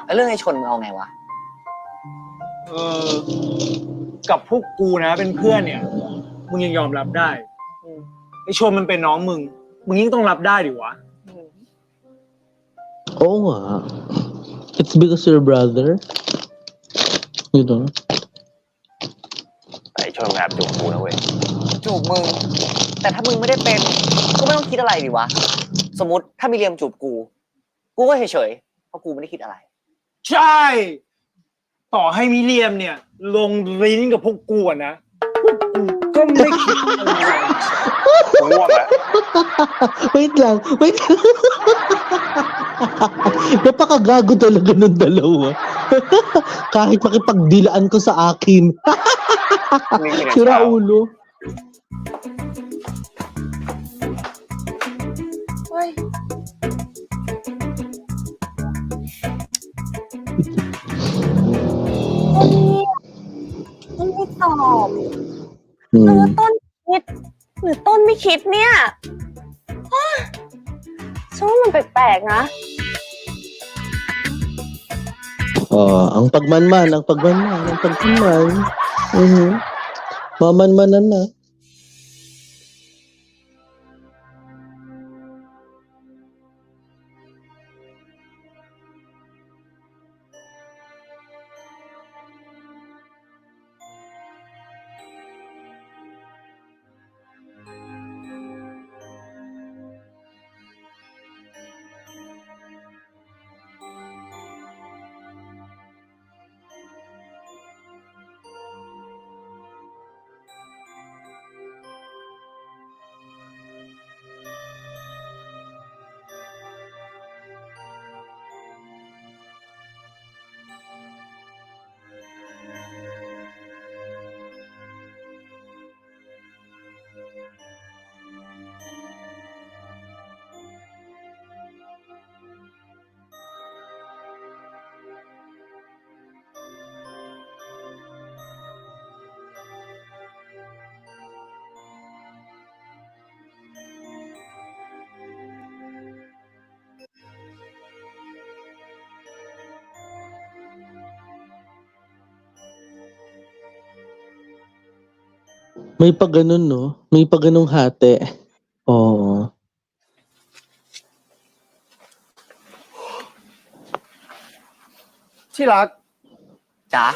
Speaker 10: แล้วเรื่องไอ้ชนมึงเอาไงวะ
Speaker 12: กับพวกกูนะเป็นเพื่อนเนี่ย มึงยังยอมรับได้ไอชนมันเป็นน้องมึง มึงยิ่งต้องรับได้ดิวะ
Speaker 1: Oo nga. It's because you're brother. You know?
Speaker 2: แต่ไอ้ชนแบบจูบกูนะเว้ย
Speaker 10: จูบมึง แต่ถ้ามึงไม่ได้เป็นก็ไม่ต้องคิดอะไรดิวะ สมมติถ้ามีเรียมจูบกูก็เฉยๆเพราะกูไม่ได้คิดอะไร
Speaker 12: ใช่ ต่อให้มิเรียมเนี่ย ลงลิ้นกับพวกกูอะนะพวกกูก็ไม่คิดอะไร
Speaker 2: กูง่วงแล้ว
Speaker 1: Wait lang. Wait lang. Napakagago talaga ng dalawa. Kahit makipagdilaan ko sa akin. Sira ulo.
Speaker 9: เฮ้ย ต้นไม่ตอบแล้วว่าต้นคิด หรือต้นไม่คิดเนี่ยอ้าวฉันว่ามันแปลกๆนะ
Speaker 1: Ang pagmanman. Mamanmanan na. May pa ganun, no? May pa ganung hati. Oo.
Speaker 12: ที่รัก
Speaker 10: จ๋า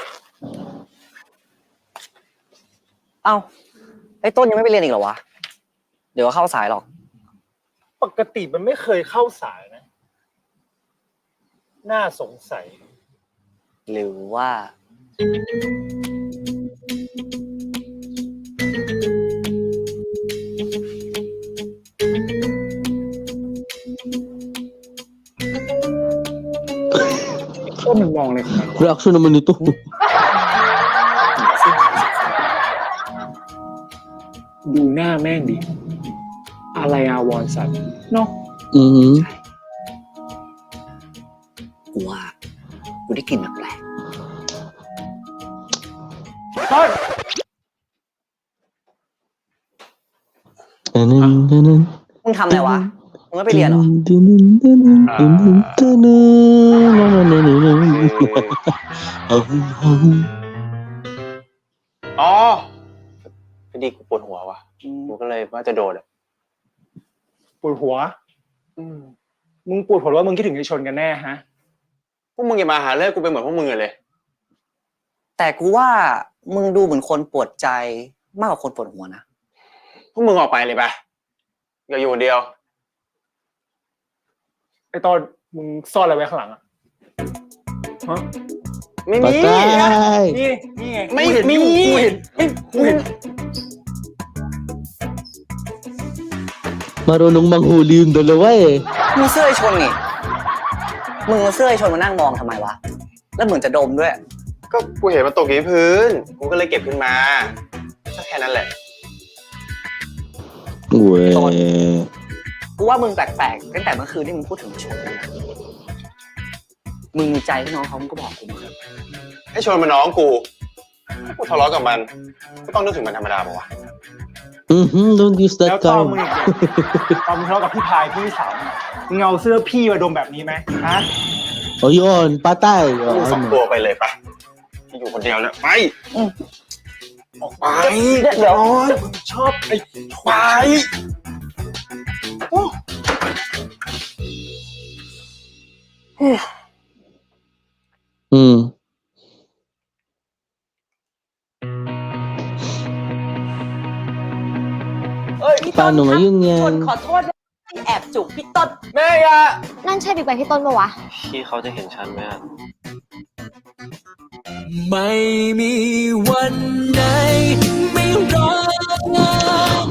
Speaker 10: เอ้าไอ้ต้นยังไม่ไปเรียนอีกเหรอวะ เดี๋ยวก็เข้าสายหรอก
Speaker 12: ปกติมันไม่เคยเข้าสายนะ น่าสงสัย
Speaker 10: หรือว่า
Speaker 12: ต้นมันมองเลยครับ
Speaker 1: Reaction naman nito.
Speaker 12: ดูหน้าแม่งดิ อะไรอาวรณ์สัตว์เนาะ
Speaker 1: Mhm.
Speaker 10: กูว่า กูได้กลิ่นแปลก
Speaker 12: ต้น
Speaker 1: Tanun.
Speaker 10: ๆมึงทำอะไรวะ มึงไม่ไปเรียนเหรอ
Speaker 2: อ๋อพอดีกูปวดหัวว่ะกูก็เลยว่าจะโดดอ่ะ
Speaker 12: ปวดหัว มึงปวดหัวว่ามึงคิดถึงไอ้ชนกันแน่ฮะ
Speaker 2: พวกมึงอย่ามาหาเรื่องกูเป็นเหมือนพวกมึงเลย
Speaker 10: แต่กูว่ามึงดูเหมือนคนปวดใจมากกว่าคนปวดหัวนะ
Speaker 2: พวกมึงออกไปเลยไปอย่าอยู่คนเดียว
Speaker 12: ไอ้ตอนมึงซ่อนอะไรไว้ข้างหลังอะฮะ
Speaker 2: ไม่มี
Speaker 1: Patay!
Speaker 12: นี่ไง
Speaker 2: ไม่
Speaker 12: กูเห็น
Speaker 2: มี
Speaker 12: กูเห็น
Speaker 1: Marunong manghuli yung dalawa eh.
Speaker 10: มึงเสื้อไอชนนี่ มึงเอาเสื้อไอชนมานั่งมองทำไมวะ แล้วเหมือนจะดมด้วย
Speaker 2: ก็กูเห็นมันตกอยู่ที่พื้น กูก็เลยเก็บขึ้นมาก็แค่นั้นแหละ
Speaker 1: Weh.
Speaker 10: กูว่ามึงแปลกๆตั้งแต่เมื่อคืนที่มึงพูดถึงชนแล้วนะมึงมีใจให้น้องเขามึงก็บอกกูมา
Speaker 2: ให้ชวนมันน้องกูถ้ากูทะเลาะกับมันก็ต้องนึกถึงมันธรรมดาป่าวะ
Speaker 1: Don't use
Speaker 12: แล้ว
Speaker 1: that
Speaker 12: ตอน
Speaker 1: term.
Speaker 12: มึงเด็กๆตอนมึงทะเลาะกับพี่พายพี่สาวมึงเอาเสื้อพี่มาดมแบบนี้ไหมฮะ
Speaker 1: O yun, patay.
Speaker 2: มึงสองตัวไปเลยไปอยู่คนเดียวแล้วไปออกไป
Speaker 10: เดี๋ยว
Speaker 2: มึงชอบไอ้ควาย
Speaker 1: Hmm. Paano ngayon
Speaker 11: ชน
Speaker 1: yan?
Speaker 11: ขอโทษนะที่แอบจูบพี่ต้น
Speaker 12: แม่ยะ
Speaker 4: นั่นใช่บิ๊กไบค์พี่ต้นปะวะ
Speaker 8: พี่เขาจะเห็นฉันไหมอะ
Speaker 5: ไม่มีวันไหนไม่ร้อง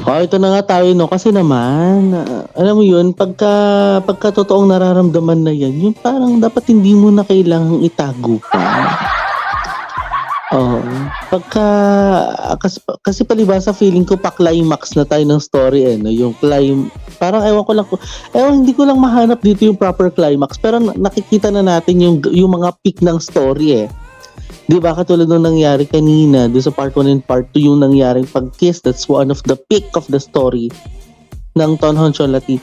Speaker 1: Oh, ito na nga tayo, no? Kasi naman, alam mo yun, pagka totoong nararamdaman na yan, yung parang dapat hindi mo na kailangang itago pa. Oo. Kasi palibasa feeling ko pa-climax na tayo ng story no? Yung parang hindi ko lang mahanap dito yung proper climax, pero nakikita na natin yung mga peak ng story Di ba katulad nung nangyari kanina doon sa part 1 and part 2 yung nangyaring pag-kiss, that's one of the peak of the story ng Tonhon Chonlati.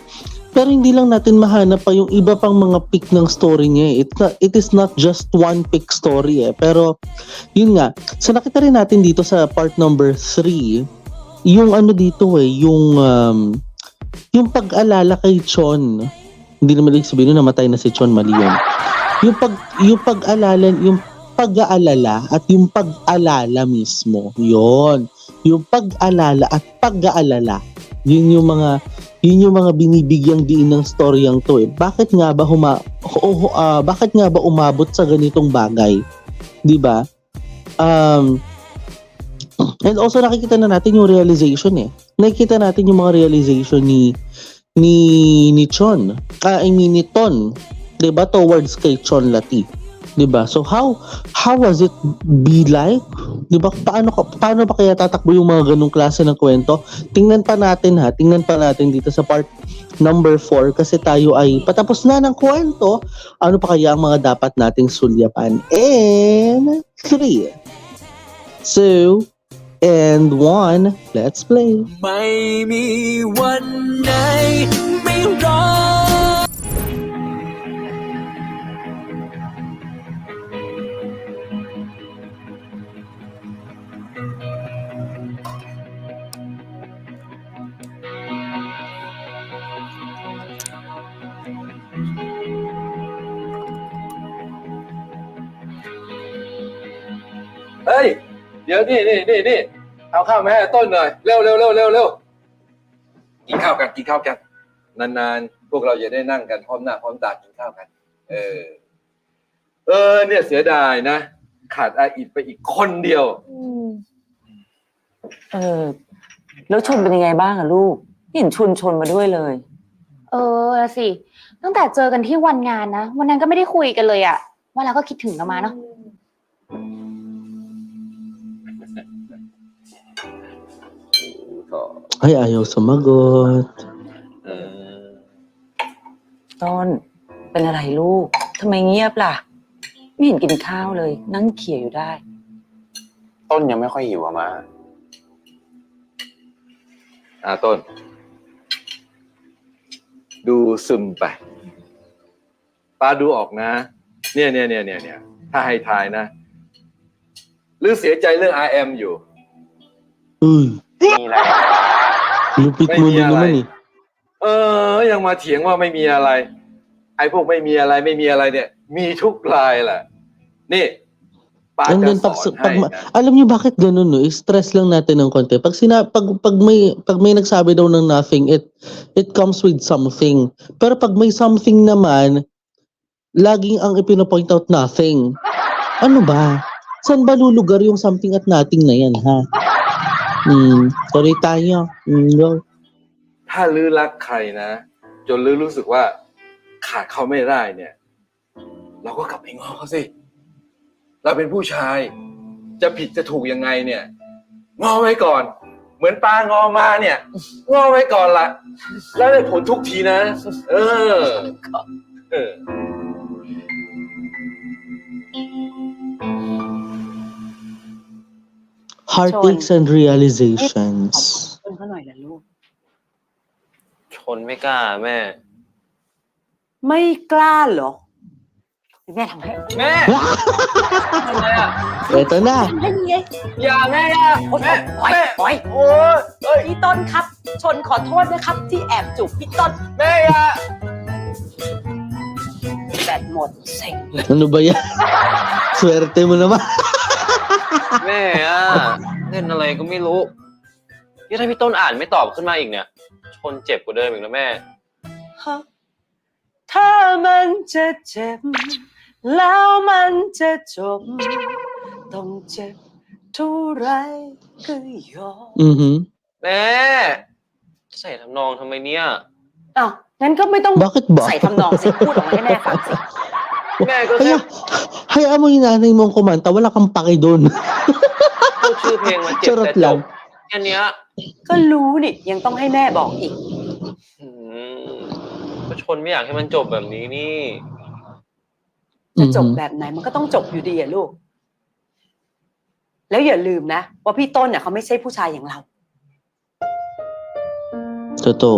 Speaker 1: Pero hindi lang natin mahanap pa yung iba pang mga peak ng story niya It is not just one peak story Pero yun nga, so nakita rin natin dito sa part number 3 yung ano dito yung pag-alala kay Chon. Hindi naman lang sabihin na namatay na si Chon, mali yun. Yung pag-aalala at yung pag-alala mismo. Yun. Yung pag-alala at pag-aalala. Yun yung mga binibigyang diin ng storyang to Bakit nga ba umabot sa ganitong bagay? 'Di ba? And also nakikita na natin yung realization Nakikita natin yung mga realization ni Chon. Ni Ton, 'di ba, towards kay Chonlati. 'Di ba? So how was it be like? 'Di ba? Paano ba kaya tatakbo yung mga ganung klase ng kwento? Tingnan pa natin dito sa part number 4 kasi tayo ay patapos na ng kwento. Ano pa kaya ang mga dapat nating sulyapan? And 3, 2, and 1, let's play.
Speaker 5: ไม่มีวันไหนไม่ร้อง
Speaker 1: Ito
Speaker 13: เดี๋ยวนี่เอาข้าวมาให้ต้นหน่อยเร็วกินข้าวกันนานๆพวกเราจะได้นั่งกันพร้อมหน้าพร้อมตากินข้าวกัน เนี่ยเสียดายนะขาดอาอิดไปอีกคนเดียว
Speaker 11: แล้วชนเป็นยังไงบ้างอะลูกไม่เห็นชวนมาด้วยเลย
Speaker 3: สิตั้งแต่เจอกันที่วันงานนะวันนั้นก็ไม่ได้คุยกันเลยอะว่าเราก็คิดถึงกันมาเนาะ
Speaker 1: Ay, ayaw sumagot.
Speaker 11: ต้นเป็นอะไรลูกทำไมเงียบล่ะ ไม่เห็นกินข้าวเลย นั่งเขี่ยอยู่ได้
Speaker 2: ต้นยังไม่ค่อยหิวอะมา
Speaker 13: ต้น ดูซึมไปป้าดูออกนะ เนี่ยถ้าให้ทายนะหรือเสียใจเรื่อง RM อยู่
Speaker 1: Uy,
Speaker 2: นี่แหละ
Speaker 1: lupit mo
Speaker 13: May
Speaker 1: na
Speaker 13: alay.
Speaker 1: naman eh.
Speaker 13: ยังมาเถียงว่าไม่มีอะไร ไอ้พวกไม่มีอะไรเนี่ย มีทุกรายแหละนี่ป้า
Speaker 1: And
Speaker 13: จะ
Speaker 1: then
Speaker 13: สอนให้นะ
Speaker 1: alam niyo bakit ganun no? I-stress lang natin ng konti. Pag may nagsabi daw ng nothing, it comes with something. Pero pag may something naman, laging ang ipino-point out nothing. Ano ba? Saan ba lulugar yung something at nothing na yan, ha? Sorry tayo. Go.
Speaker 13: ถ้าลือรักใครนะจนลือรู้สึกว่าขาดเขาไม่ได้เนี่ย เราก็กลับไปง้อเขาสิเราเป็นผู้ชายจะผิดจะถูกยังไงเนี่ยง้อไว้ก่อน เหมือนปลางอมาเนี่ยง้อไว้ก่อนละแล้วได้ผลทุกทีนะ
Speaker 1: Heartaches and realizations.
Speaker 11: ต้นเขาหน่อยละลูก
Speaker 8: ชนไม่กล้าแม่
Speaker 11: ไม่กล้าเหรอแม่ทำให้
Speaker 8: แม่ทำไมอ่ะ
Speaker 1: Eto na.
Speaker 8: อย่าแม่อย่า
Speaker 11: โอ๊ยโอ๊ยพี่ต้นครับ ชนขอโทษนะครับ ที่แอบจูบพี่ต้น
Speaker 8: แม่อย่า
Speaker 11: แบตหมดเซ็ง
Speaker 1: Ano ba yan? Swerte mo naman.
Speaker 8: แม่อ่ะเล่นอะไรก็ไม่รู้นี่ถ้าพี่ต้นอ่านไม่ตอบขึ้นมาอีกเนี่ย ชนเจ็บกว่าเดิมอีกนะแม่
Speaker 11: ถ้ามันจะเจ็บ แล้วมันจะจบ ต้องเจ็บเท่าไรก็ยอม
Speaker 1: Mhm.
Speaker 8: แม่ใส่ทำนองทำไมเนี่ย
Speaker 11: อ้าวงั้นก็ไม่ต้อง
Speaker 1: Bakit ba?
Speaker 11: ใส่ทำนองสิ พูดออกมาให้แม่ฟังสิ
Speaker 8: แม่ก็แค่
Speaker 1: Hayaan mo yung nanay mong kumanta, wala kang paki doon.
Speaker 8: พูดชื่อเพลงมาเจ็บ
Speaker 1: Charot
Speaker 8: แต่จ
Speaker 1: lang.
Speaker 8: บแค่เนี้ย
Speaker 11: ก็รู้นี่ยังต้องให้แม่บอกอีก
Speaker 8: ก็ชนไม่อยากให้มันจบแบบนี้นี่
Speaker 11: จะจบแบบไหนมันก็ต้องจบอยู่ดีอะลูก แล้วอย่าลืมนะว่าพี่ต้นเนี่ยเขาไม่ใช่ผู้ชายอย่างเรา
Speaker 1: Totoo.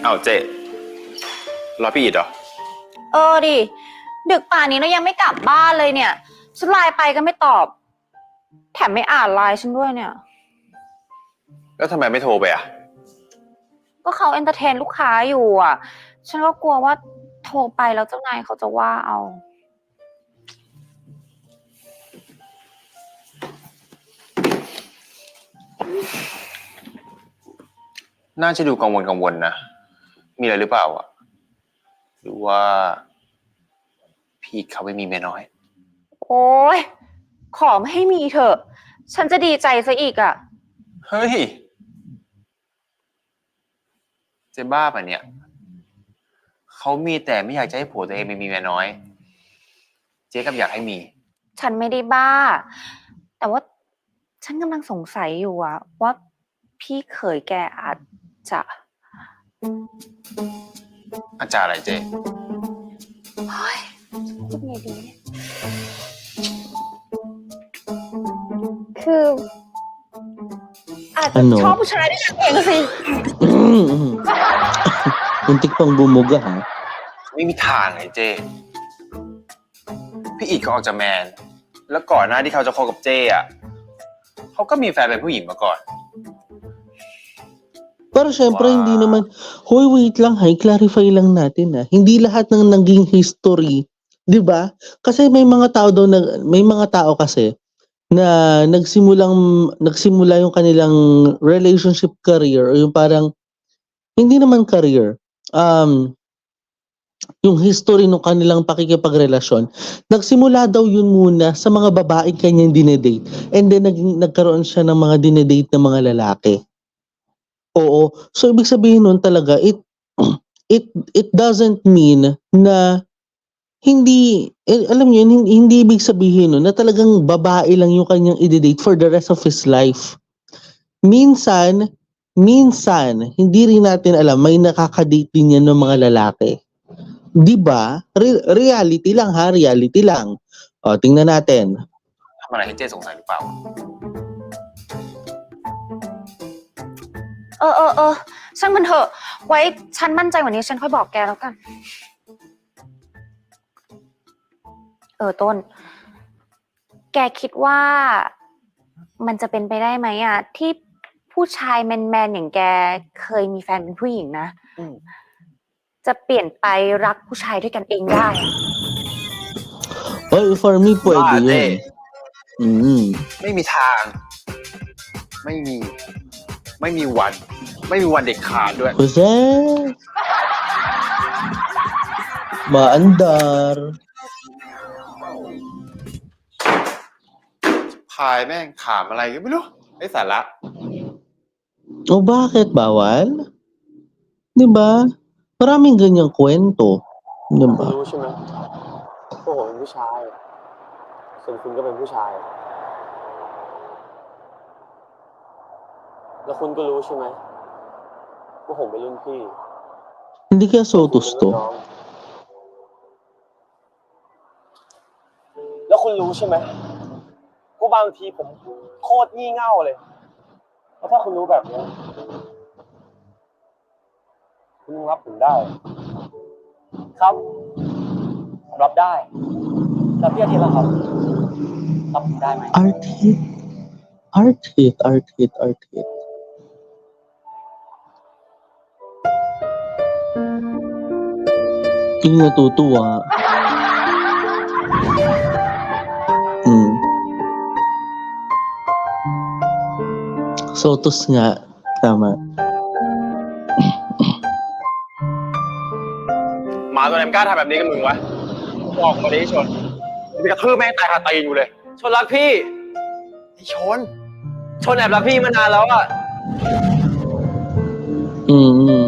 Speaker 2: เอาเจ๊รอพี่อีดเหรอ
Speaker 3: ดิดึกป่านนี้เรายังไม่กลับบ้านเลยเนี่ยฉันไลน์ไปก็ไม่ตอบ แถมไม่อ่านไลน์ฉันด้วยเนี่ย
Speaker 2: แล้วทำไมไม่โทรไปอ่ะ
Speaker 3: ก็เขาเอนเตอร์เทนลูกค้าอยู่อ่ะ ฉันก็กลัวว่าโทรไปแล้วเจ้านายเขาจะว่าเอา
Speaker 2: น่าจะดูกังวลนะ มีอะไรหรือเปล่าอ่ะ หรือว่า พี่เขาไม่มีเมียน้อย
Speaker 3: โอ๊ยขอไม่ให้มีเถอะ ฉันจะดีใจซะอีกอ่ะ
Speaker 2: เฮ้ย เจ๊บ้าป่ะเนี่ย เขามีแต่ไม่อยากจะให้ผัวตัวเองไม่มีเมียน้อย เจ๊ก็อยากให้มี
Speaker 3: ฉันไม่ได้บ้า แต่ว่าฉันกำลังสงสัยอยู่อะว่าพี่เขยแกอาจจะ
Speaker 2: อาจารย์อะไรเจ๊
Speaker 3: เฮ้ยพูดไงดีเนี่ยคือ อาจจะ
Speaker 1: Ano?
Speaker 3: ชอบผู้ชายด้วยกันเองสิ
Speaker 1: Muntik pang bumuga, ha?
Speaker 2: ไม่มีทางไงเจ๊พี่อีกเขาออกจากแมน แล้วก่อนหน้าที่เขาจะคบกับเจ๊อ่ะเขาก็มีแฟนเป็นผู้หญิงมาก่อน
Speaker 1: Pero syempre, hindi naman, hoy, wait lang, ha? I-clarify lang natin, ha? Hindi lahat ng naging history 'Di ba? Kasi may mga tao kasi na nagsimula yung kanilang relationship career o yung parang hindi naman career, um, yung history nung kanilang pakikipagrelasyon, nagsimula daw yun muna sa mga babaeng kanyang dine-date and then nagkaroon siya ng mga dine-date na mga lalaki. Oo. So ibig sabihin nun talaga it doesn't mean na alam niyo yun, hindi ibig sabihin nun na talagang babae lang yung kanyang ide-date for the rest of his life. Minsan, hindi rin natin alam may nakaka-date din yan ng mga lalaki. 'Di ba? Reality lang ha, reality lang. O, tingnan natin.
Speaker 7: ทำอะไรให้เจ๊สงสัยหรือเปล่า
Speaker 3: ช่างมันเถอะ ไว้ฉันมั่นใจกว่านี้ฉันค่อยบอกแกแล้วกัน ต้น แกคิดว่ามันจะเป็นไปได้ไหมอ่ะที่ผู้ชายแมนๆอย่างแกเคยมีแฟนเป็นผู้หญิงนะ จะเปลี่ยนไปรักผู้ชายด้วยกันเองได้อะ
Speaker 1: For me, pwede
Speaker 7: บ้าเจ๊
Speaker 1: yun. Mm.
Speaker 7: ไม่มีทาง ไม่มี ไม่มีวัน ไม่มีวันเด็ดขาดด้วย
Speaker 1: Kasi, maandar.
Speaker 2: พายแม่งถามอะไรก็ไม่รู้ไอ้สาระ
Speaker 1: O bakit bawal? 'Di ba? Maraming ganyang kwento. 'Di
Speaker 8: คุณ
Speaker 1: ba?
Speaker 8: รู้ใช่ไหมพวกผมเป็นผู้ชายส่วนคุณก็เป็นผู้ชาย แล้วคุณก็รู้ใช่ไหมว่าผมเป็นรุ่นพี่
Speaker 1: Hindi kaya
Speaker 8: ส่วนคุณ
Speaker 1: sotos
Speaker 8: เป็นรุ่
Speaker 1: to?
Speaker 8: นน้อง แล้วคุณรู้ใช่ไหมว่าบางทีผมโคตรงี่เง่าเลยแล้วถ้าคุณรู้แบบนี้คุณรับผมได้ ครับผมรับได้แล้วพี่อาทิตย์ล่ะครับรับผมได้ไหม
Speaker 1: Art hit. Yung natutuwa. Sotos nga. Tama.
Speaker 2: หมาตัวไหนมันกล้าทำแบบนี้กับมึงวะบอกมาดิไอ้ชนมึงไปกระทืบแม่งตายคาตีนอยู่เลย
Speaker 8: ชนรักพี่
Speaker 2: ไอ้ชน
Speaker 8: ชนแอบรักพี่มานานแล้วอะ
Speaker 1: Mm.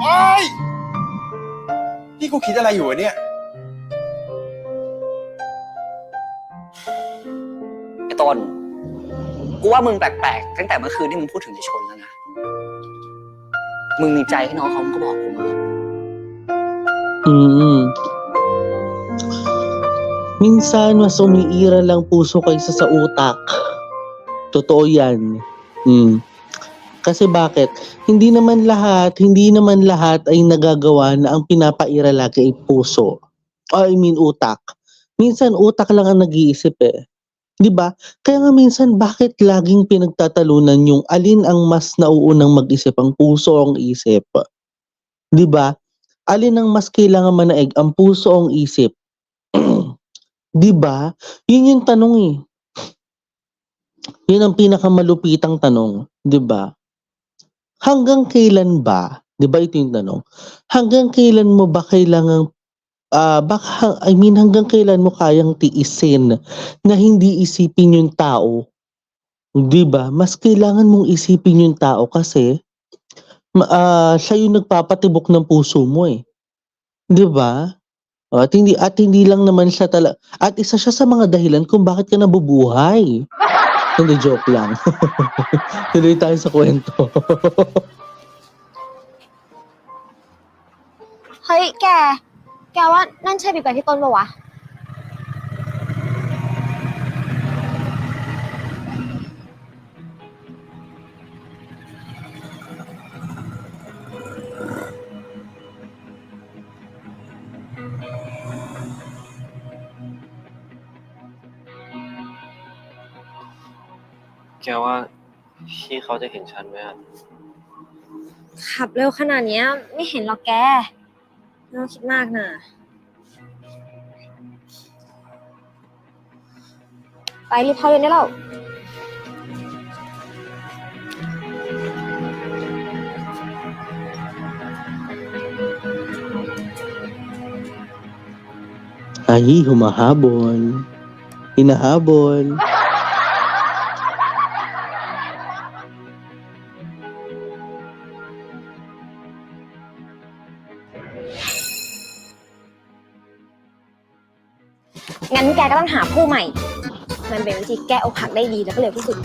Speaker 2: โอ๊ยนี่กูคิดอะไรอยู่วะเนี่ย
Speaker 10: ไอ้ต้น กูว่ามึงแปลกๆตั้งแต่เมื่อคืนที่มึงพูดถึงไอ้ชนแล้วนะ มึงมีใจให้น้องเขามึงก็บอกกูมา
Speaker 1: Minsan mas umiira lang puso kaysa sa utak. Totoo yan. Kasi bakit? Hindi naman lahat ay nagagawa na ang pinapaira lagi ay puso. Utak. Minsan utak lang ang nag-iisip eh. 'Di ba? Kaya nga minsan bakit laging pinagtatalunan yung alin ang mas nauunang mag-isip, ang puso o ang isip? 'Di ba? Alin ang mas kailangan manaig, ang puso o ang isip? 'Di ba? Yun yung tanong eh. Yun ang pinakamalupitang tanong, 'di ba? Hanggang kailan ba? 'Di ba ito yung tanong? Hanggang kailan mo ba kailangang hanggang kailan mo kayang tiisin na hindi isipin yung tao? 'Di ba? Mas kailangan mong isipin yung tao kasi siya yung nagpapatibok ng puso mo eh. 'Di ba? At hindi lang naman siya at isa siya sa mga dahilan kung bakit ka nabubuhay. Hindi, joke lang. Tuloy tayo sa kwento.
Speaker 4: เฮ้ยแกว่านั่นใช่บิ๊กไบค์พี่ต้นปะวะ
Speaker 8: แกว่า พี่เขาจะเห็นฉันไหมอะ
Speaker 4: ขับเร็วขนาดเนี้ยไม่เห็นหรอกแกไม่ต้องคิดมากนะไปรีบเข้าเรียนได้แล้ว
Speaker 1: Ay, humahabol. Hinahabol.
Speaker 4: งั้นแกก็ต้องหาผู้ใหม่ มันเป็นวิธีแก้อกหักได้ดีแล้วก็เร็วที่สุด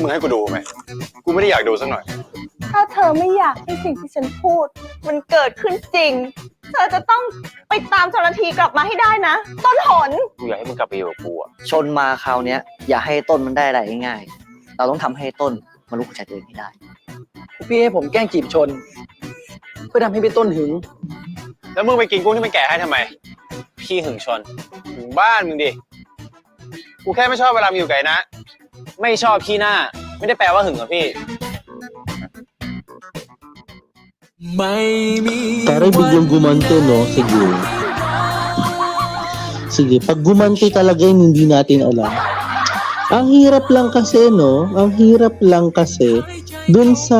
Speaker 2: มึงให้กูดูไหม กูไม่ได้อยากดูสักหน่อย
Speaker 9: ถ้าเธอไม่อยากให้สิ่งที่ฉันพูด มันเกิดขึ้นจริง เธอจะต้องไปตามชลทีกลับมาให้ได้นะ ต้นหน
Speaker 2: กูอยากให้มึงกลับไปอยู่กับกูอะ
Speaker 10: ชนมาคราวเนี้ย อย่าให้ต้นมันได้อะไรง่ายๆเราต้องทำให้ต้นมันรู้หัวใจตัวเองให้ได้
Speaker 7: พี่ให้ผมแกล้งจีบชน เพื่อทำให้พี่ต้นหึง
Speaker 2: แล้วมึงไปกินกุ้งที่มันแก่ให้ทำไม
Speaker 8: พี่หึงชน
Speaker 2: ถึงบ้านมึงดิ กูแค่ไม่ชอบเวลามึงอยู่ไกลนะ
Speaker 8: ไม่ชอบขี้หน้า ไม่ได้แปลว่าหึงอะพี่
Speaker 1: Para biglang gumante, no? Sige. Sige, pag gumante talaga yun, hindi natin alam. Ang hirap lang kasi, no? Ang hirap lang kasi dun sa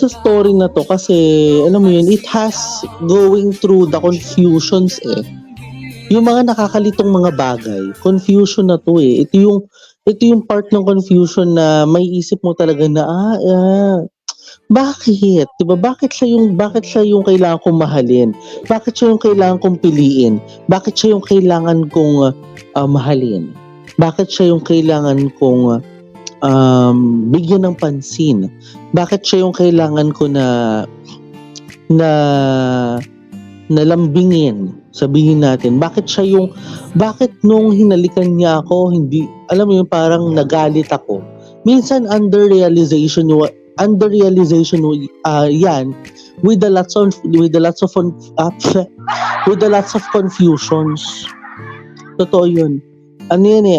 Speaker 1: story na to kasi, alam mo yun, it has going through the confusions eh. Yung mga nakakalitong mga bagay, confusion na to eh. Ito yung part ng confusion na may isip mo talaga na, bakit? Diba? Bakit siya yung kailangan kong mahalin? Bakit siya yung kailangan kong piliin? Bakit siya yung kailangan kong mahalin? Bakit siya yung kailangan kong bigyan ng pansin? Bakit siya yung kailangan ko na lambingin? Sabihin natin, bakit nung hinalikan niya ako, hindi, alam mo yun, parang nagalit ako. Minsan under realization yan with the lots of confusions. Totoo yun. Ano yan eh,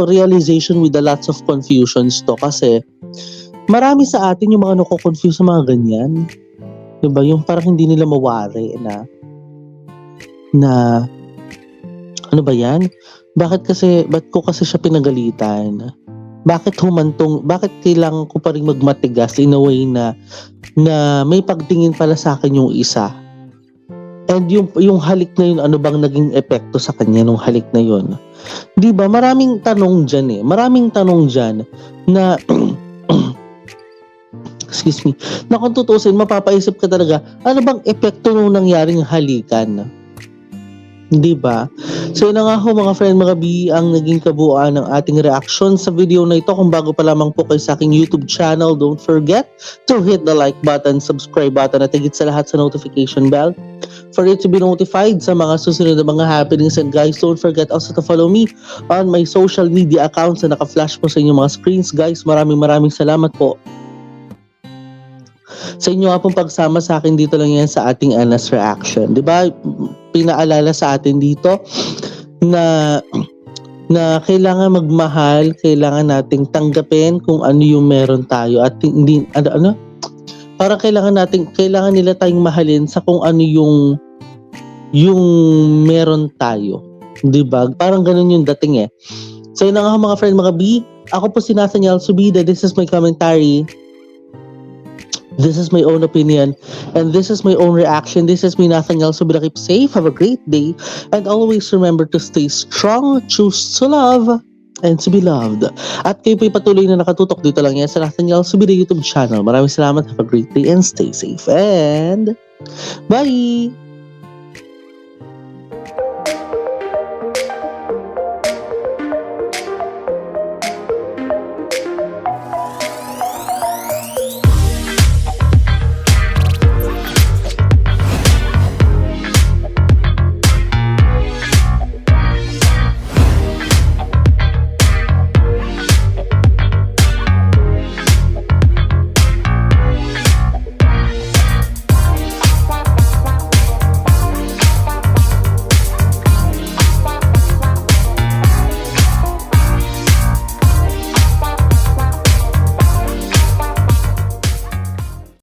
Speaker 1: realization with the lots of confusions to kasi marami sa atin yung mga nako-confuse sa mga ganyan. Diba? Yung parang hindi nila mawari na ano ba yan? Ba't ko kasi siya pinagalitan? Bakit kailangan ko pa rin magmatigas in a way na may pagtingin pala sa akin yung isa? And yung halik na yun, ano bang naging epekto sa kanya nung halik na yun? Di ba? Maraming tanong dyan na excuse me, na kung tutusin, mapapaisip ka talaga, ano bang epekto nung nangyaring halikan? Di ba? So yun na nga ho mga friend, mga B, ang naging kabuuan ng ating reaction sa video na ito. Kung bago pa lamang po kayo sa aking YouTube channel, don't forget to hit the like button, subscribe button, at higit sa lahat sa notification bell for you to be notified sa mga susunod na mga happenings. And guys, don't forget also to follow me on my social media accounts na naka-flash po sa inyong mga screens. Guys, maraming salamat po sa inyo nga pong pagsama sa akin dito lang yan sa ating Anas Reaction. Diba? Pinaalala sa atin dito na kailangan magmahal, kailangan nating tanggapin kung ano yung meron tayo at hindi, parang kailangan nila tayong mahalin sa kung ano yung meron tayo. Diba? Parang ganun yung dating eh. So yun nga mga friend, mga B, ako po si Nathaniel Subida. This is my commentary. This is my own opinion, and this is my own reaction. This is me, Nathaniel Subida. Keep safe, have a great day, and always remember to stay strong, choose to love, and to be loved. At kayo po'y patuloy na nakatutok dito lang yan sa Nathaniel Subida YouTube channel. Maraming salamat, have a great day, and stay safe, and bye!